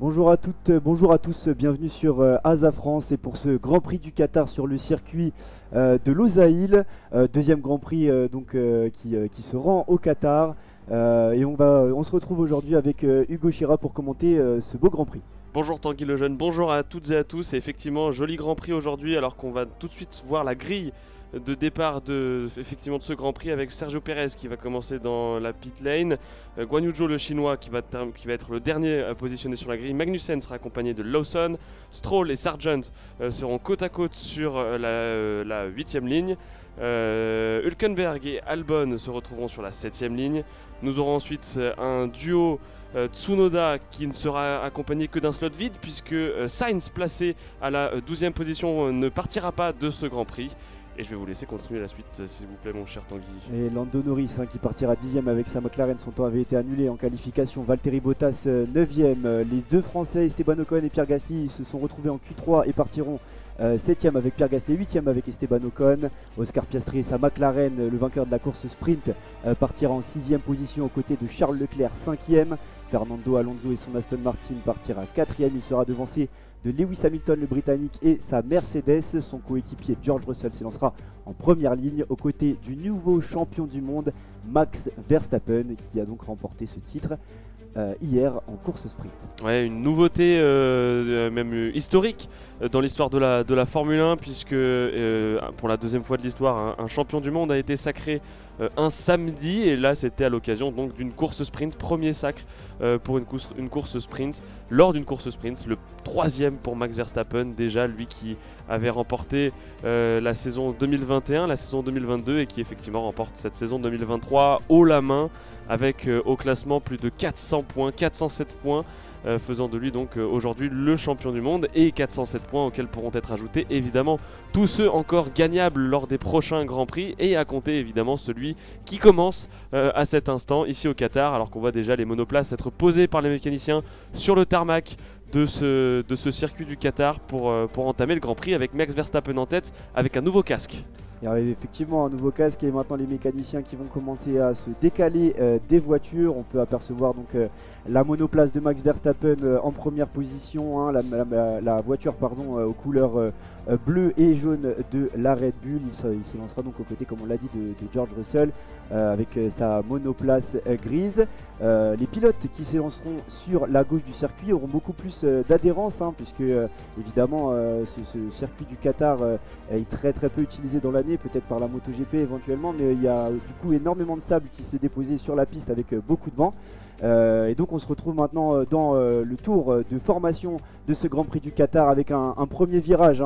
Bonjour à toutes, bonjour à tous, bienvenue sur ASA France et pour ce Grand Prix du Qatar sur le circuit de Losail, deuxième Grand Prix qui se rend au Qatar. Et on se retrouve aujourd'hui avec Hugo Chira pour commenter ce beau Grand Prix. Bonjour Tanguy le Jeune, bonjour à toutes et à tous. Et effectivement, joli Grand Prix aujourd'hui, alors qu'on va tout de suite voir la grille de départ de ce Grand Prix avec Sergio Pérez qui va commencer dans la pit lane, Guan Yu Zhou le chinois qui va être le dernier positionné sur la grille, Magnussen sera accompagné de Lawson, Stroll et Sargent seront côte à côte sur la 8ème ligne, Hülkenberg et Albon se retrouveront sur la 7ème ligne. Nous aurons ensuite un duo Tsunoda qui ne sera accompagné que d'un slot vide puisque Sainz placé à la 12ème position ne partira pas de ce Grand Prix. Et je vais vous laisser continuer la suite, s'il vous plaît, mon cher Tanguy. Et Lando Norris qui partira 10ème avec sa McLaren, son temps avait été annulé en qualification. Valtteri Bottas 9ème. Les deux Français, Esteban Ocon et Pierre Gasly, se sont retrouvés en Q3 et partiront 7ème avec Pierre Gasly, 8ème avec Esteban Ocon. Oscar Piastri et sa McLaren, le vainqueur de la course sprint, partira en 6ème position aux côtés de Charles Leclerc, 5ème. Fernando Alonso et son Aston Martin partira 4ème. Il sera devancé de Lewis Hamilton le Britannique et sa Mercedes. Son coéquipier George Russell s'élancera en première ligne aux côtés du nouveau champion du monde Max Verstappen qui a donc remporté ce titre hier en course sprint. Ouais, une nouveauté même historique dans l'histoire de la Formule 1 puisque pour la deuxième fois de l'histoire un champion du monde a été sacré un samedi et là c'était à l'occasion donc d'une course sprint, premier sacre pour une course sprint, lors d'une course sprint, le troisième pour Max Verstappen, déjà lui qui avait remporté la saison 2021, la saison 2022 et qui effectivement remporte cette saison 2023 haut la main avec au classement plus de 400 points, 407 points, faisant de lui donc aujourd'hui le champion du monde et 407 points auxquels pourront être ajoutés évidemment tous ceux encore gagnables lors des prochains Grands Prix et à compter évidemment celui qui commence à cet instant ici au Qatar, alors qu'on voit déjà les monoplaces être posées par les mécaniciens sur le tarmac de ce circuit du Qatar pour entamer le Grand Prix avec Max Verstappen en tête avec un nouveau casque. Il y a effectivement un nouveau casque et maintenant les mécaniciens qui vont commencer à se décaler des voitures. On peut apercevoir donc la monoplace de Max Verstappen en première position, hein, la voiture aux couleurs bleu et jaune de la Red Bull. Il s'élancera donc aux côtés, comme on l'a dit, de George Russell avec sa monoplace grise. Les pilotes qui s'élanceront sur la gauche du circuit auront beaucoup plus d'adhérence puisque évidemment ce circuit du Qatar est très peu utilisé dans l'année, peut-être par la MotoGP éventuellement, mais il y a du coup énormément de sable qui s'est déposé sur la piste avec beaucoup de vent. Et donc on se retrouve maintenant dans le tour de formation de ce Grand Prix du Qatar avec un premier virage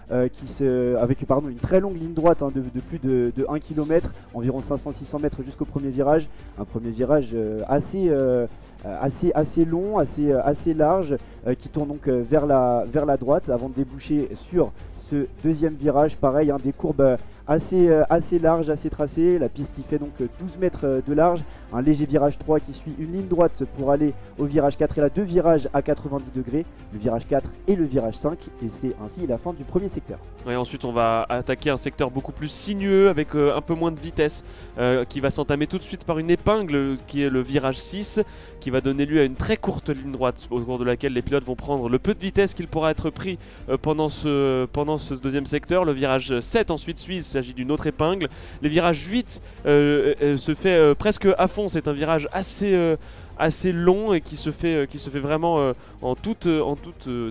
avec une très longue ligne droite de plus de 1 km, environ 500-600 mètres jusqu'au premier virage. Un premier virage assez long, assez large, qui tourne donc vers la droite avant de déboucher sur ce deuxième virage. Pareil, des courbes assez larges, assez tracées, la piste qui fait donc 12 mètres de large, un léger virage 3 qui suit une ligne droite pour aller au virage 4 et là deux virages à 90 degrés, le virage 4 et le virage 5, et c'est ainsi la fin du premier secteur. Et ensuite on va attaquer un secteur beaucoup plus sinueux avec un peu moins de vitesse qui va s'entamer tout de suite par une épingle qui est le virage 6 qui va donner lieu à une très courte ligne droite au cours de laquelle les pilotes vont prendre le peu de vitesse qu'il pourra être pris pendant ce deuxième secteur. Le virage 7 ensuite suit, il s'agit d'une autre épingle. Le virage 8 se fait presque à fond, c'est un virage assez long et qui se fait vraiment en toute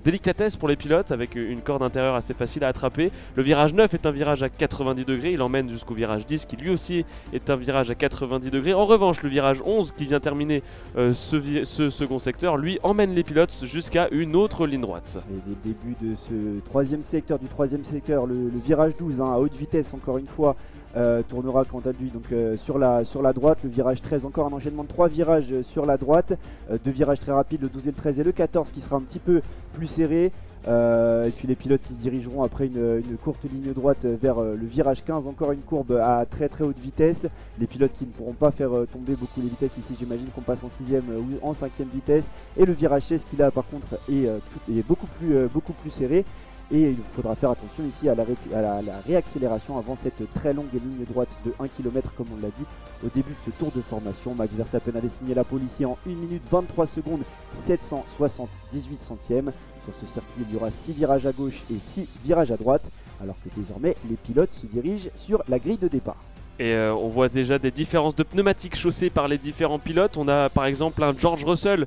délicatesse pour les pilotes avec une corde intérieure assez facile à attraper. Le virage 9 est un virage à 90 degrés, il emmène jusqu'au virage 10 qui lui aussi est un virage à 90 degrés. En revanche, le virage 11 qui vient terminer ce second secteur, lui emmène les pilotes jusqu'à une autre ligne droite. Et dès le début de ce troisième secteur, le virage 12 à haute vitesse encore une fois, tournera quant à lui donc sur la droite. Le virage 13, encore un enchaînement de 3 virages sur la droite, deux virages très rapides, le 12 et le 13 et le 14 qui sera un petit peu plus serré, et puis les pilotes qui se dirigeront après une courte ligne droite vers le virage 15, encore une courbe à très haute vitesse. Les pilotes qui ne pourront pas faire tomber beaucoup les vitesses ici, j'imagine qu'on passe en 6ème ou en 5ème vitesse, et le virage 16 qui là par contre est beaucoup plus serré. et il faudra faire attention ici à la réaccélération avant cette très longue ligne droite de 1 km comme on l'a dit au début de ce tour de formation. Max Verstappen avait signé la pole ici en 1 minute 23 secondes 778 centièmes. Sur ce circuit il y aura 6 virages à gauche et 6 virages à droite, alors que désormais les pilotes se dirigent sur la grille de départ. Et on voit déjà des différences de pneumatiques chaussées par les différents pilotes. On a par exemple un George Russell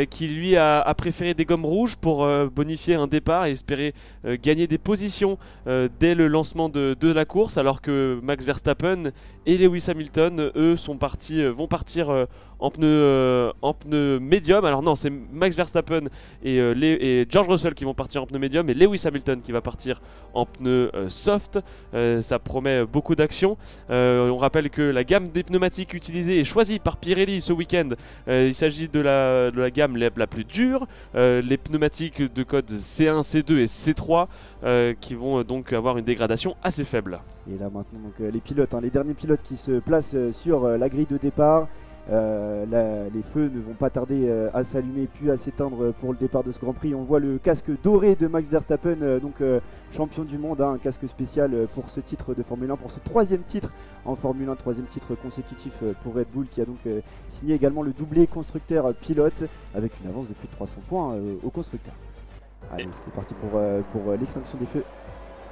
qui lui a préféré des gommes rouges pour bonifier un départ et espérer gagner des positions dès le lancement de la course, alors que Max Verstappen et Lewis Hamilton, eux, vont partir en pneus médium. Alors non, c'est Max Verstappen et George Russell qui vont partir en pneus médium et Lewis Hamilton qui va partir en pneus soft. Ça promet beaucoup d'action. On rappelle que la gamme des pneumatiques utilisée est choisie par Pirelli ce week-end. Il s'agit de la gamme la plus dure, les pneumatiques de code C1, C2 et C3 qui vont donc avoir une dégradation assez faible. Et là maintenant donc, les pilotes, les derniers pilotes qui se placent sur la grille de départ. Les feux ne vont pas tarder à s'allumer puis à s'éteindre pour le départ de ce Grand Prix. On voit le casque doré de Max Verstappen, champion du monde, un casque spécial pour ce titre de Formule 1, pour ce 3e titre en Formule 1, 3e titre consécutif pour Red Bull, qui a donc signé également le doublé constructeur-pilote avec une avance de plus de 300 points au constructeur. Allez, c'est parti pour l'extinction des feux.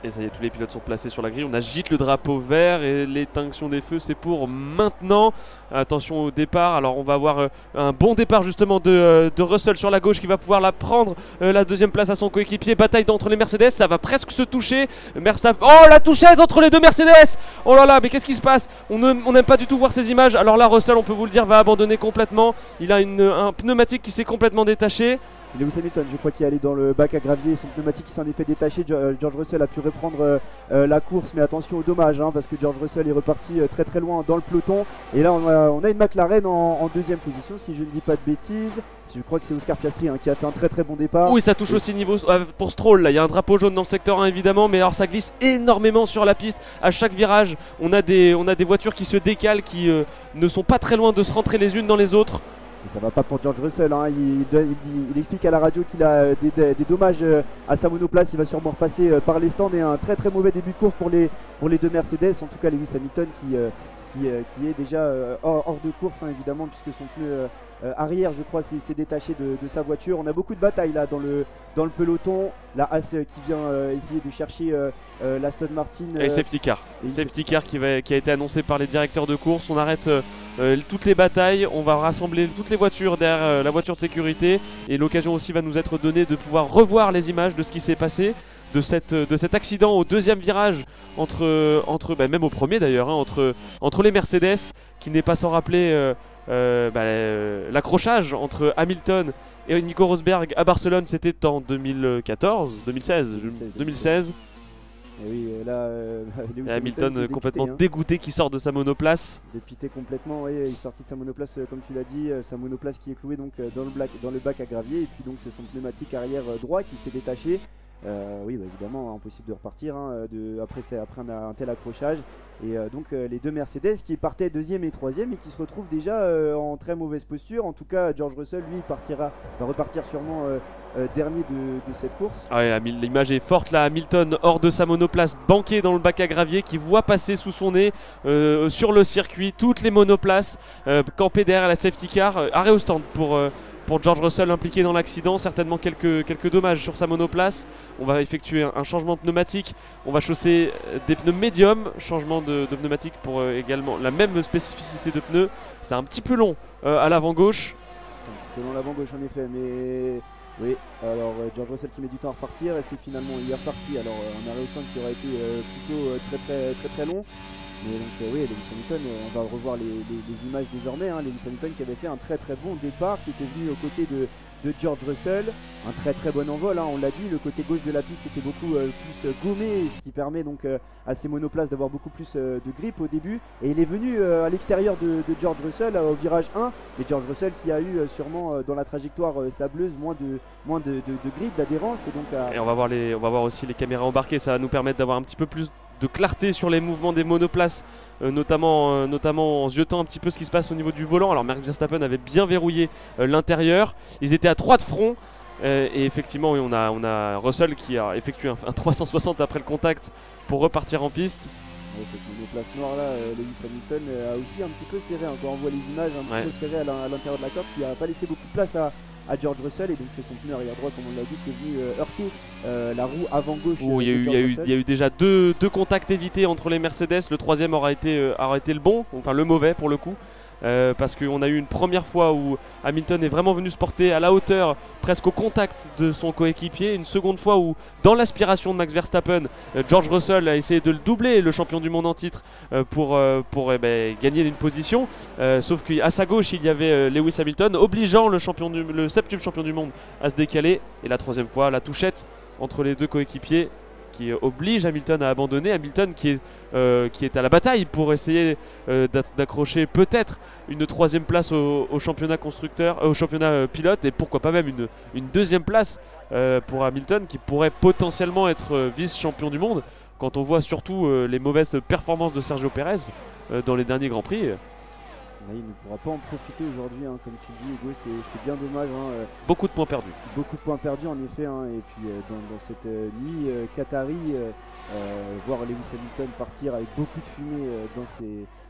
Et ça y est, tous les pilotes sont placés sur la grille. On agite le drapeau vert et l'extinction des feux, c'est pour maintenant. Attention au départ. Alors on va avoir un bon départ justement de Russell sur la gauche qui va pouvoir la prendre la 2e place à son coéquipier. Bataille entre les Mercedes, ça va presque se toucher. Oh, la touchette entre les deux Mercedes. Oh là là, mais qu'est-ce qui se passe? On n'aime pas du tout voir ces images. Alors là, Russell, on peut vous le dire, va abandonner complètement. Il a un pneumatique qui s'est complètement détaché. C'est Lewis Hamilton, je crois qu'il est allé dans le bac à gravier, son pneumatique s'en est fait détacher. George Russell a pu reprendre la course, mais attention au dommage, parce que George Russell est reparti très très loin dans le peloton. Et là on a une McLaren en 2e position, si je ne dis pas de bêtises. Je crois que c'est Oscar Piastri qui a fait un très très bon départ. Oui, ça touche aussi niveau pour Stroll, là il y a un drapeau jaune dans le secteur 1 évidemment, mais alors ça glisse énormément sur la piste. À chaque virage, on a des voitures qui se décalent, qui ne sont pas très loin de se rentrer les unes dans les autres. Et ça va pas pour George Russell, il explique à la radio qu'il a des dommages à sa monoplace. Il va sûrement repasser par les stands et un très très mauvais début de course pour les deux Mercedes. En tout cas Lewis Hamilton qui est déjà hors de course évidemment, puisque son pneu arrière je crois s'est détaché de sa voiture. On a beaucoup de batailles là dans le peloton. La Haas qui vient essayer de chercher l'Aston Martin. Et safety car. Safety car qui a été annoncé par les directeurs de course. On arrête toutes les batailles, on va rassembler toutes les voitures derrière la voiture de sécurité. Et l'occasion aussi va nous être donnée de pouvoir revoir les images de ce qui s'est passé. De cet accident au 2e virage même au premier d'ailleurs, entre les Mercedes, qui n'est pas sans rappeler l'accrochage entre Hamilton et Nico Rosberg à Barcelone. C'était en 2016. Et oui, là, Hamilton complètement dégoûté qui sort de sa monoplace. Dépité complètement, oui, il est sorti de sa monoplace comme tu l'as dit, sa monoplace qui est clouée donc dans le bac à gravier, et puis donc c'est son pneumatique arrière droit qui s'est détaché. Oui, évidemment, impossible de repartir après un tel accrochage. Et donc les deux Mercedes qui partaient 2e et 3e et qui se retrouvent déjà en très mauvaise posture. En tout cas, George Russell, lui, va repartir sûrement dernier de cette course. Ah ouais, l'image est forte là. Hamilton hors de sa monoplace, banqué dans le bac à gravier, qui voit passer sous son nez sur le circuit toutes les monoplaces campées derrière la safety car. Arrêt au stand pour George Russell impliqué dans l'accident, certainement quelques dommages sur sa monoplace. On va effectuer un changement de pneumatique, on va chausser des pneus médium, changement de pneumatique pour également la même spécificité de pneus. C'est un petit peu long à l'avant gauche. Un petit peu long à l'avant gauche en effet, mais oui, alors George Russell qui met du temps à repartir et c'est finalement il est reparti. Alors un arrêt au stand qui aurait été plutôt très long. Mais donc oui, Lewis Hamilton, on va revoir les images désormais. Lewis Hamilton qui avait fait un très bon départ, qui était venu aux côtés de George Russell. Un très bon envol, on l'a dit, le côté gauche de la piste était beaucoup plus gommé, ce qui permet donc à ces monoplaces d'avoir beaucoup plus de grip au début. Et il est venu à l'extérieur de George Russell au virage 1. Et George Russell qui a eu sûrement dans la trajectoire sableuse moins de grip, d'adhérence. Et on va voir aussi les caméras embarquées, ça va nous permettre d'avoir un petit peu plus de clarté sur les mouvements des monoplaces, notamment en ziotant un petit peu ce qui se passe au niveau du volant. Alors Max Verstappen avait bien verrouillé l'intérieur, ils étaient à 3 de front. Et effectivement, oui, on a Russell qui a effectué un 360 après le contact pour repartir en piste. Ouais, cette monoplace noire là, Lewis Hamilton a aussi un petit peu serré, hein, quand on voit les images, un petit peu serré à l'intérieur de la corde, qui n'a pas laissé beaucoup de place à George Russell, et donc c'est son pneu arrière droit, comme on l'a dit, qui est venu heurter la roue avant gauche. Il y a eu déjà deux contacts évités entre les Mercedes. Le troisième aura été le bon, enfin le mauvais pour le coup. Parce qu'on a eu une première fois où Hamilton est vraiment venu se porter à la hauteur, presque au contact de son coéquipier. Une seconde fois où, dans l'aspiration de Max Verstappen, George Russell a essayé de le doubler, le champion du monde en titre, pour gagner une position. Sauf qu'à sa gauche, il y avait Lewis Hamilton, obligeant le 7e champion du monde à se décaler. Et la troisième fois, la touchette entre les deux coéquipiers qui oblige Hamilton à abandonner. Hamilton qui est à la bataille pour essayer d'accrocher peut-être une 3e place au championnat constructeur, au championnat pilote, et pourquoi pas même une 2e place pour Hamilton, qui pourrait potentiellement être vice-champion du monde quand on voit surtout les mauvaises performances de Sergio Pérez dans les derniers Grands Prix. Là, il ne pourra pas en profiter aujourd'hui, hein, comme tu dis, Hugo, c'est bien dommage. Hein, beaucoup de points perdus. Beaucoup de points perdus en effet, hein, et puis dans cette nuit qatari, voir Lewis Hamilton partir avec beaucoup de fumée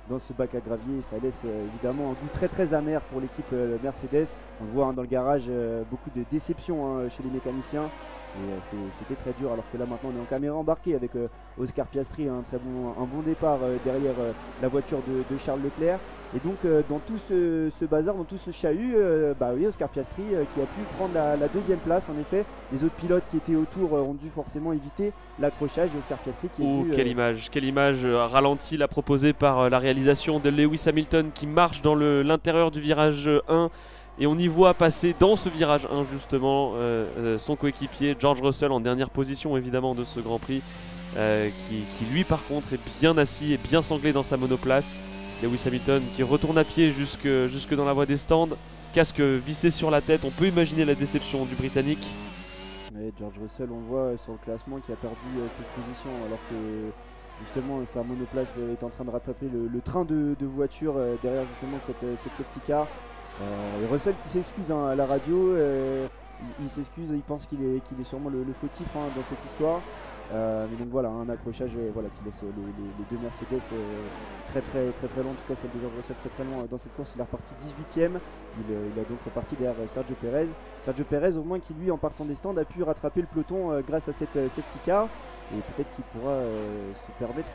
dans ce bac à gravier, ça laisse évidemment un goût très très amer pour l'équipe Mercedes. On le voit, hein, dans le garage, beaucoup de déception, hein, chez les mécaniciens. Et c'était très dur, alors que là maintenant on est en caméra embarquée avec Oscar Piastri, un bon départ derrière la voiture de Charles Leclerc. Et donc dans tout ce bazar, dans tout ce chahut, oui, Oscar Piastri qui a pu prendre la 2e place. En effet, les autres pilotes qui étaient autour ont dû forcément éviter l'accrochage, et Oscar Piastri qui est quelle image ralentie là proposée par la réalisation de Lewis Hamilton, qui marche dans l'intérieur du virage 1. Et on y voit passer dans ce virage 1 justement son coéquipier George Russell, en dernière position évidemment de ce Grand Prix, qui lui par contre est bien assis et bien sanglé dans sa monoplace. Lewis Hamilton qui retourne à pied jusque dans la voie des stands, casque vissé sur la tête. On peut imaginer la déception du Britannique. Ouais, George Russell, on le voit sur le classement, qui a perdu ses positions, alors que justement sa monoplace est en train de rattraper le train de voitures derrière justement cette safety car. Et Russell qui s'excuse, hein, à la radio, il s'excuse, il pense qu'il est sûrement le fautif, hein, dans cette histoire. Mais donc voilà, un accrochage qui laisse les deux Mercedes très loin, en tout cas celle de George Russell très loin dans cette course. Il est reparti 18ème, il a donc reparti derrière Sergio Pérez. Sergio Pérez, au moins, qui lui, en partant des stands, a pu rattraper le peloton grâce à cette safety car, et peut-être qu'il pourra se permettre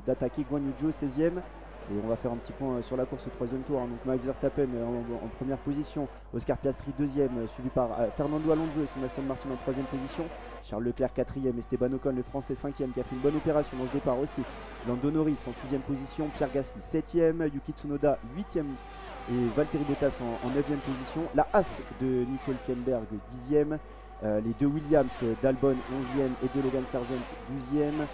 d'attaquer Guan Yu Zhou 16ème. Et on va faire un petit point sur la course au 3e tour, hein. Donc Max Verstappen en première position, Oscar Piastri 2ème, suivi par Fernando Alonso et son Aston Martin en 3ème position, Charles Leclerc 4ème, Esteban Ocon le français 5ème, qui a fait une bonne opération dans ce départ aussi, Lando Norris en 6ème position, Pierre Gasly 7ème, Yuki Tsunoda 8ème et Valtteri Bottas en 9ème position, la Haas de Nico Hülkenberg 10ème, les deux Williams d'Albon 11ème et de Logan Sargent 12ème.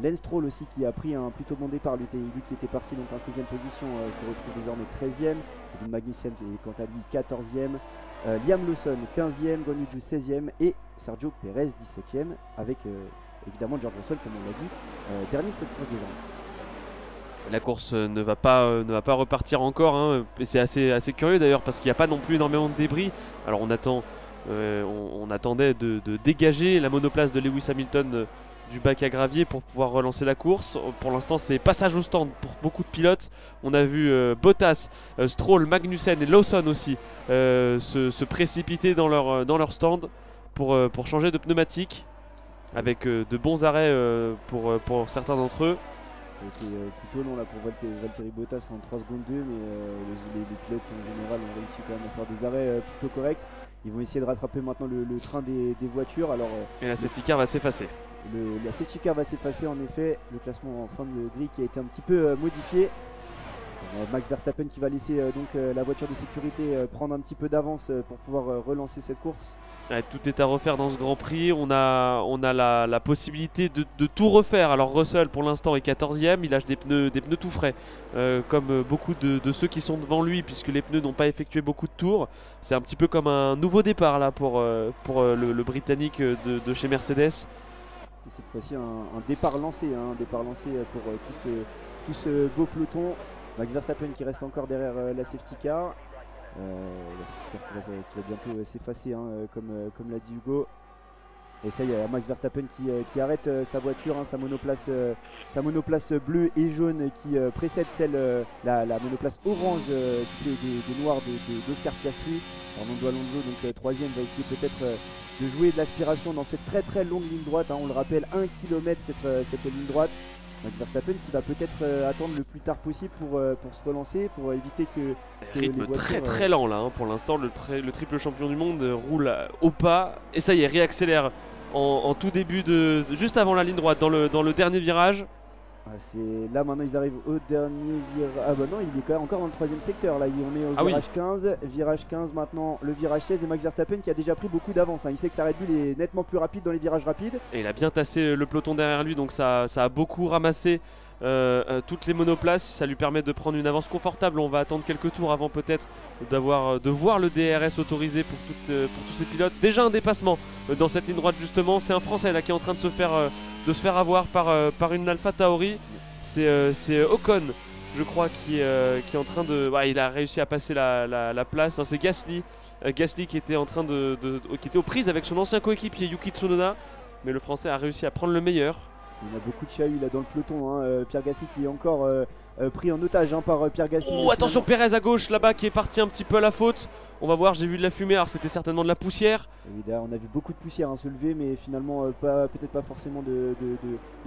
Lance Stroll aussi, qui a pris un plutôt bon départ, lui qui était parti donc en 16ème position, se retrouve désormais 13ème. Kevin Magnussen est quant à lui 14ème. Liam Lawson 15ème, Guan Yu Zhou 16ème et Sergio Pérez 17ème, avec évidemment George Russell, comme on l'a dit, dernier de cette course déjà. La course ne va pas repartir encore, hein. Et c'est assez curieux d'ailleurs, parce qu'il n'y a pas non plus énormément de débris. Alors on attendait de dégager la monoplace de Lewis Hamilton du bac à gravier pour pouvoir relancer la course. Pour l'instant, c'est passage au stand pour beaucoup de pilotes. On a vu Bottas, Stroll, Magnussen et Lawson aussi se précipiter dans leur stand pour changer de pneumatique, avec de bons arrêts pour certains d'entre eux. C'était plutôt long là pour Valtteri Bottas en 3 secondes 2, mais les pilotes en général ont réussi quand même à faire des arrêts plutôt corrects. Ils vont essayer de rattraper maintenant le train des voitures. Alors, et la safety car va s'effacer. La safety car va s'effacer, en effet. Le classement en fin de grille qui a été un petit peu modifié. Max Verstappen qui va laisser la voiture de sécurité prendre un petit peu d'avance pour pouvoir relancer cette course. Ouais, tout est à refaire dans ce Grand Prix. On a la possibilité de tout refaire. Alors Russell pour l'instant est 14ème, il lâche des pneus tout frais, comme beaucoup de ceux qui sont devant lui, puisque les pneus n'ont pas effectué beaucoup de tours. C'est un petit peu comme un nouveau départ là pour le Britannique de chez Mercedes. Et cette fois-ci un départ lancé, pour tout ce beau peloton. Max Verstappen qui reste encore derrière la safety car. C'est Leclerc qui va bientôt s'effacer, hein, comme l'a dit Hugo. Et ça y est, Max Verstappen qui arrête sa voiture, hein, sa monoplace bleue et jaune qui précède la monoplace orange des noirs d'Oscar Piastri. Fernando Alonso, donc troisième, va essayer peut-être de jouer de l'aspiration dans cette très très longue ligne droite, hein, on le rappelle, 1 km cette ligne droite. Max Verstappen qui va peut-être attendre le plus tard possible pour se relancer, pour éviter que rythme les voitures, très lent là, hein. Pour l'instant le triple champion du monde roule au pas et ça y est, réaccélère en tout début juste avant la ligne droite dans le dernier virage. Là maintenant ils arrivent au dernier virage. Ah bah non, il est quand même encore dans le troisième secteur là, on est au virage 15. Virage 15 maintenant, le virage 16 et Max Verstappen qui a déjà pris beaucoup d'avance, hein. Il sait que sa Red Bull est nettement plus rapide dans les virages rapides. Et il a bien tassé le peloton derrière lui, donc ça a beaucoup ramassé toutes les monoplaces. Ça lui permet de prendre une avance confortable. On va attendre quelques tours avant peut-être de voir le DRS autorisé pour tous ces pilotes. Déjà un dépassement dans cette ligne droite justement. C'est un Français là qui est en train de se faire avoir par une Alpha Tauri. C'est Ocon, je crois, qui est en train de... il a réussi à passer la place. C'est Gasly. Gasly qui était qui était aux prises avec son ancien coéquipier Yuki Tsunoda. Mais le Français a réussi à prendre le meilleur. Il y a beaucoup de chahuts là dans le peloton, hein. Pierre Gasly qui est encore pris en otage, hein, par Pierre Gasly. Oh, attention, Pérez à gauche là-bas qui est parti un petit peu à la faute. On va voir, j'ai vu de la fumée, alors c'était certainement de la poussière. On a vu beaucoup de poussière, hein, se lever, mais finalement peut-être pas forcément de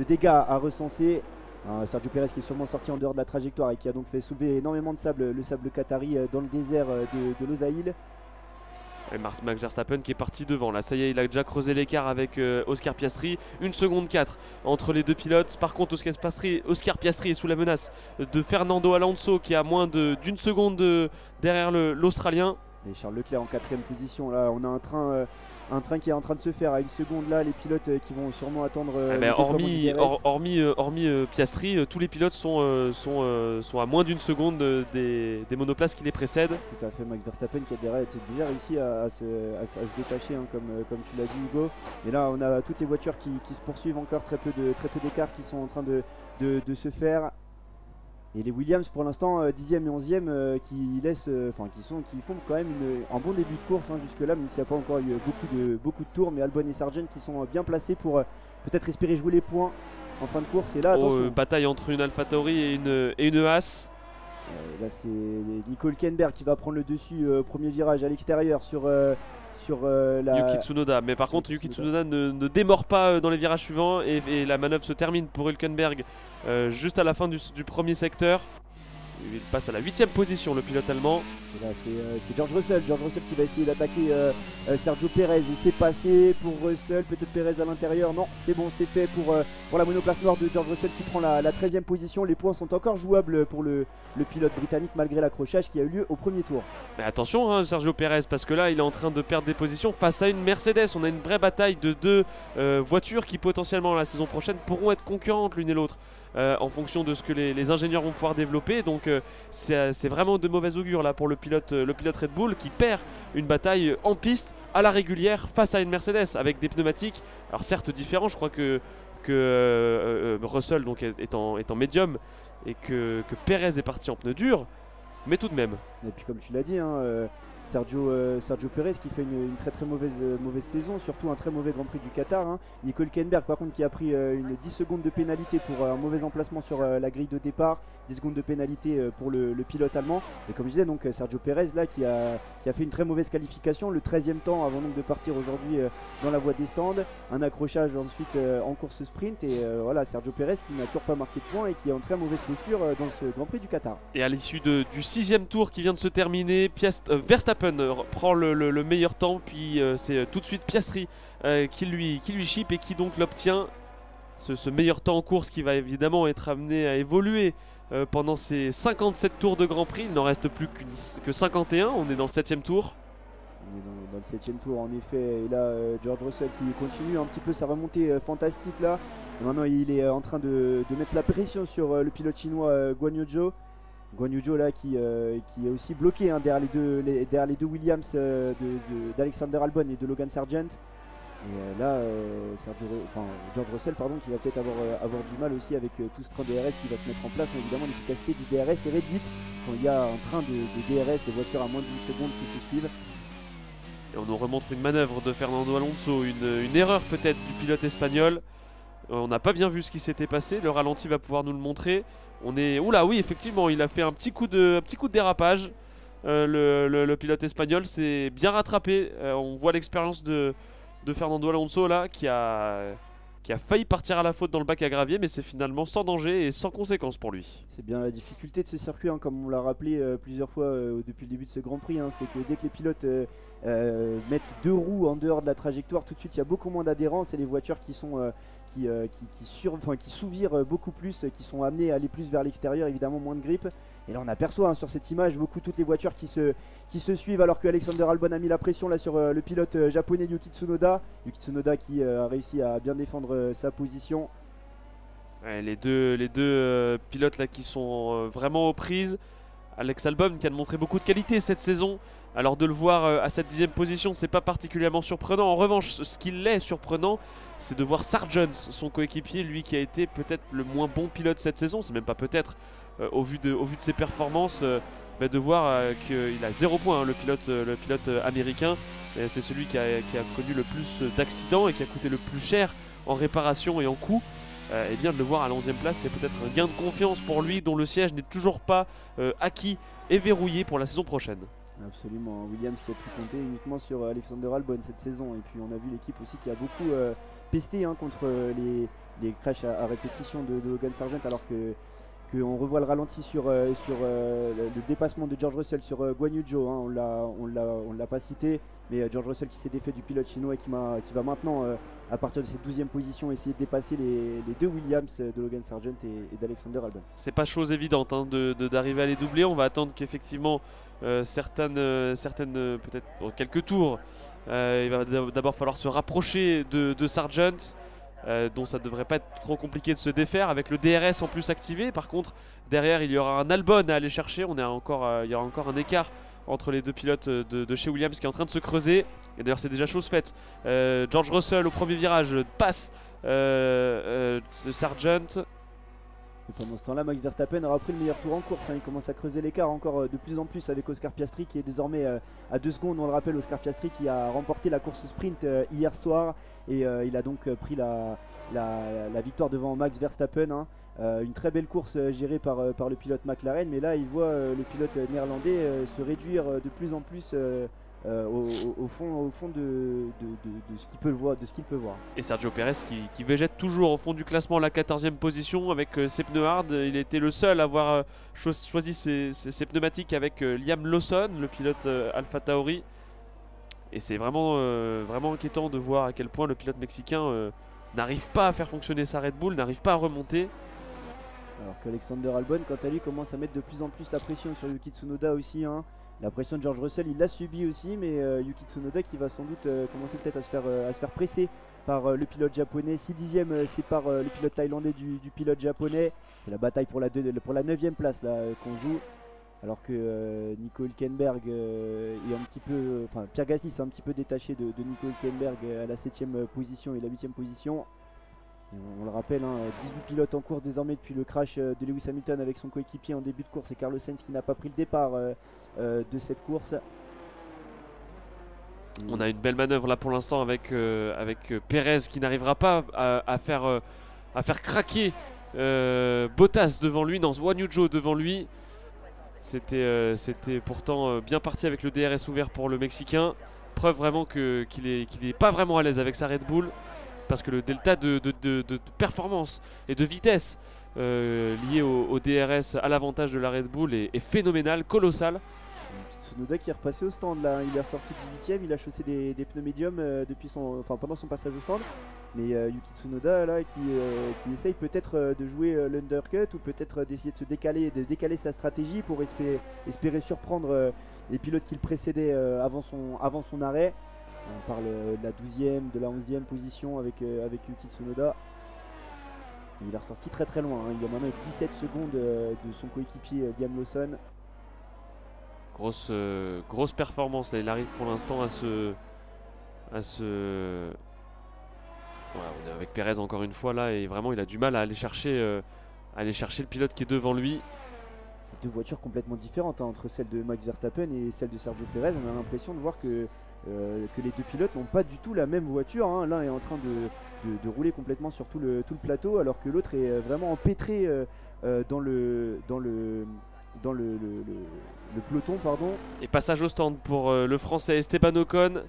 dégâts à recenser. Sergio Pérez qui est sûrement sorti en dehors de la trajectoire et qui a donc fait soulever énormément de sable, le sable qatari dans le désert de Losail. Et Max Verstappen qui est parti devant là, ça y est, il a déjà creusé l'écart avec Oscar Piastri. 1 seconde 4 entre les deux pilotes. Par contre Oscar Piastri est sous la menace de Fernando Alonso qui a moins d'une seconde derrière l'Australien. Et Charles Leclerc en 4ème position. Là on a un train qui est en train de se faire à 1 seconde là, les pilotes qui vont sûrement attendre. Hormis Piastri, tous les pilotes sont à moins d'1 seconde des monoplaces qui les précèdent. Tout à fait, Max Verstappen qui a déjà réussi à se détacher, hein, comme tu l'as dit Hugo. Et là on a toutes les voitures qui se poursuivent encore, très peu d'écarts qui sont en train de se faire. Et les Williams pour l'instant 10e et 11e qui font quand même un bon début de course, hein, jusque là, même s'il n'y a pas encore eu beaucoup de tours, mais Albon et Sargent qui sont bien placés pour peut-être espérer jouer les points en fin de course. Et là attention, bataille entre une Alpha Tauri et une Haas. Là c'est Nico Hülkenberg qui va prendre le dessus au premier virage à l'extérieur sur Yuki Tsunoda, mais par contre Yuki Tsunoda ne démord pas dans les virages suivants et la manœuvre se termine pour Hülkenberg juste à la fin du premier secteur. Il passe à la 8ème position, le pilote allemand. C'est George Russell qui va essayer d'attaquer Sergio Pérez. Et c'est passé pour Russell, peut-être Pérez à l'intérieur. Non, c'est bon, c'est fait pour la monoplace noire de George Russell qui prend la 13ème position. Les points sont encore jouables pour le pilote britannique malgré l'accrochage qui a eu lieu au premier tour. Mais attention, hein, Sergio Pérez, parce que là il est en train de perdre des positions face à une Mercedes. On a une vraie bataille de deux voitures qui potentiellement la saison prochaine pourront être concurrentes l'une et l'autre. En fonction de ce que les ingénieurs vont pouvoir développer. Donc c'est vraiment de mauvais augure là pour le pilote Red Bull qui perd une bataille en piste à la régulière face à une Mercedes avec des pneumatiques, alors certes différents. Je crois que Russell donc est en médium et que Pérez est parti en pneu dur, mais tout de même. Et puis comme tu l'as dit, hein, Sergio Pérez qui fait une très mauvaise saison, surtout un très mauvais Grand Prix du Qatar, hein. Nico Hülkenberg par contre qui a pris 10 secondes de pénalité pour un mauvais emplacement sur la grille de départ, 10 secondes de pénalité pour le pilote allemand. Et comme je disais, donc Sergio Pérez là qui a fait une très mauvaise qualification, le 13e temps avant donc de partir aujourd'hui dans la voie des stands, un accrochage ensuite en course sprint et voilà, Sergio Pérez qui n'a toujours pas marqué de points et qui est en très mauvaise posture dans ce Grand Prix du Qatar. Et à l'issue du 6e tour qui vient de se terminer, Verstappen prend le meilleur temps, puis c'est tout de suite Piastri qui lui chip et qui donc l'obtient, ce meilleur temps en course qui va évidemment être amené à évoluer pendant ces 57 tours de Grand Prix. Il n'en reste plus que 51, on est dans le 7e tour. On est dans le 7e tour en effet, et là George Russell qui continue un petit peu sa remontée fantastique là. Et maintenant il est en train de mettre la pression sur le pilote chinois Guan Yu Zhou là qui est aussi bloqué, hein, derrière les deux Williams d'Alexander Albon et de Logan Sargent. Et là, George Russell pardon, qui va peut-être avoir du mal aussi avec tout ce train DRS qui va se mettre en place. Évidemment, l'efficacité du DRS est réduite quand il y a un train de DRS, des voitures à moins d'une seconde qui se suivent. Et on nous remontre une manœuvre de Fernando Alonso, une erreur peut-être du pilote espagnol. On n'a pas bien vu ce qui s'était passé, le ralenti va pouvoir nous le montrer. Oula, oui, effectivement, il a fait un petit coup de dérapage. Le pilote espagnol s'est bien rattrapé. On voit l'expérience de Fernando Alonso là qui a failli partir à la faute dans le bac à gravier, mais c'est finalement sans danger et sans conséquence pour lui. C'est bien la difficulté de ce circuit, hein, comme on l'a rappelé plusieurs fois depuis le début de ce Grand Prix, hein, c'est que dès que les pilotes mettent deux roues en dehors de la trajectoire, tout de suite il y a beaucoup moins d'adhérence et les voitures qui sont qui sous-virent beaucoup plus, qui sont amenées à aller plus vers l'extérieur, évidemment moins de grippe. Et là on aperçoit sur cette image toutes les voitures qui se suivent alors que Alexander Albon a mis la pression là sur le pilote japonais Yuki Tsunoda. Yuki Tsunoda qui a réussi à bien défendre sa position. Ouais, les deux pilotes là qui sont vraiment aux prises. Alex Albon qui a montré beaucoup de qualité cette saison. Alors de le voir à cette 10e position, c'est pas particulièrement surprenant. En revanche, ce qui l'est surprenant, c'est de voir Sargent, son coéquipier, lui qui a été peut-être le moins bon pilote cette saison. C'est même pas peut-être, au vu de ses performances, de voir qu'il a 0 points, hein, le pilote américain. C'est celui qui a connu le plus d'accidents et qui a coûté le plus cher en réparation et en coûts. Et bien de le voir à la 11e place, c'est peut-être un gain de confiance pour lui, dont le siège n'est toujours pas acquis et verrouillé pour la saison prochaine. Absolument, Williams qui a pu compter uniquement sur Alexander Albon cette saison. Et puis on a vu l'équipe aussi qui a beaucoup pesté contre les crashs à répétition de Logan Sargent, alors qu'on revoit le ralenti sur le dépassement de George Russell sur Guan Yu Zhou, hein, on l'a pas cité, mais George Russell qui s'est défait du pilote chinois et qui va maintenant à partir de cette 12e position essayer de dépasser les deux Williams de Logan Sargent et d'Alexander Albon. C'est pas chose évidente hein, d'arriver à les doubler. On va attendre qu'effectivement certaines peut-être quelques tours, il va d'abord falloir se rapprocher de Sargent, dont ça devrait pas être trop compliqué de se défaire avec le DRS en plus activé. Par contre derrière il y aura un Albon à aller chercher. Il y aura encore un écart entre les deux pilotes de chez Williams qui est en train de se creuser. Et d'ailleurs c'est déjà chose faite. George Russell au premier virage passe Sargent. Et pendant ce temps-là, Max Verstappen aura pris le meilleur tour en course, hein. Il commence à creuser l'écart encore de plus en plus avec Oscar Piastri qui est désormais à 2 secondes. On le rappelle, Oscar Piastri qui a remporté la course sprint hier soir et il a donc pris la victoire devant Max Verstappen, hein. Une très belle course gérée par le pilote McLaren, mais là il voit le pilote néerlandais se réduire de plus en plus au fond de ce qu'il peut voir. Et Sergio Pérez qui végète toujours au fond du classement à la 14e position avec ses pneus hard. Il était le seul à avoir choisi ses pneumatiques avec Liam Lawson, le pilote Alpha Tauri. Et c'est vraiment inquiétant de voir à quel point le pilote mexicain n'arrive pas à faire fonctionner sa Red Bull, n'arrive pas à remonter. Alors qu'Alexander Albon, quant à lui, commence à mettre de plus en plus la pression sur Yuki Tsunoda aussi, hein. La pression de George Russell, il l'a subi aussi, mais Yuki Tsunoda qui va sans doute commencer peut-être à se faire presser par le pilote japonais. 6 dixièmes sépare le pilote thaïlandais du pilote japonais. C'est la bataille pour la 9e place là qu'on joue. Alors que Nico Hülkenberg est un petit peu... Enfin, Pierre Gasly s'est un petit peu détaché de Nico Hülkenberg à la 7e position et la 8e position. On le rappelle, hein, 18 pilotes en course désormais depuis le crash de Lewis Hamilton avec son coéquipier en début de course et Carlos Sainz qui n'a pas pris le départ de cette course. On a une belle manœuvre là pour l'instant avec Pérez qui n'arrivera pas à faire craquer Bottas devant lui, non, Guan Yu Zhou devant lui. C'était pourtant bien parti avec le DRS ouvert pour le Mexicain. Preuve vraiment qu'il est pas vraiment à l'aise avec sa Red Bull. Parce que le delta de performance et de vitesse lié au DRS à l'avantage de la Red Bull est phénoménal, colossal. Tsunoda qui est repassé au stand là, il est ressorti 18ème, il a chaussé des pneus médiums pendant son passage au stand. Mais Yuki Tsunoda là qui essaye peut-être de jouer l'undercut ou peut-être d'essayer de décaler sa stratégie pour espérer surprendre les pilotes qui le précédaient avant son arrêt. On parle de la 12e, de la 11e position avec Yuki Tsunoda. Il est ressorti très très loin, hein. Il y a maintenant 17 secondes de son coéquipier Liam Lawson. Grosse performance là. Il arrive pour l'instant à se Ouais, on est avec Pérez encore une fois là et vraiment il a du mal à aller chercher le pilote qui est devant lui. C'est deux voitures complètement différentes hein, entre celle de Max Verstappen et celle de Sergio Pérez. On a l'impression de voir que les deux pilotes n'ont pas du tout la même voiture. Hein. L'un est en train de rouler complètement sur tout le plateau alors que l'autre est vraiment empêtré dans le peloton. Pardon. Et passage au stand pour le français Esteban Ocon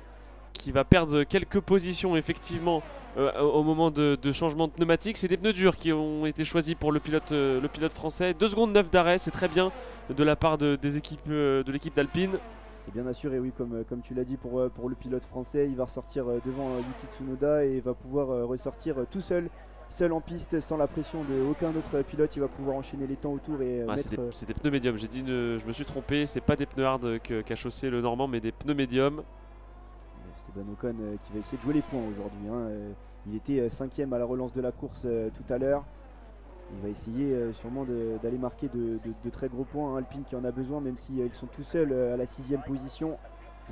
qui va perdre quelques positions effectivement au moment de changement de pneumatique. C'est des pneus durs qui ont été choisis pour le pilote français. 2 secondes 9 d'arrêt, c'est très bien de la part de l'équipe d'Alpine. C'est bien assuré, oui, comme tu l'as dit pour le pilote français. Il va ressortir devant Yuki Tsunoda et va pouvoir ressortir tout seul en piste, sans la pression de aucun autre pilote. Il va pouvoir enchaîner les temps autour et c'est des pneus médiums. Je me suis trompé, c'est pas des pneus hard qu'a chaussé le Normand, mais des pneus médiums. Esteban Ocon qui va essayer de jouer les points aujourd'hui. Hein. Il était 5ème à la relance de la course tout à l'heure. Il va essayer sûrement d'aller marquer de très gros points. Hein. Alpine qui en a besoin, même si ils sont tout seuls à la 6ème position.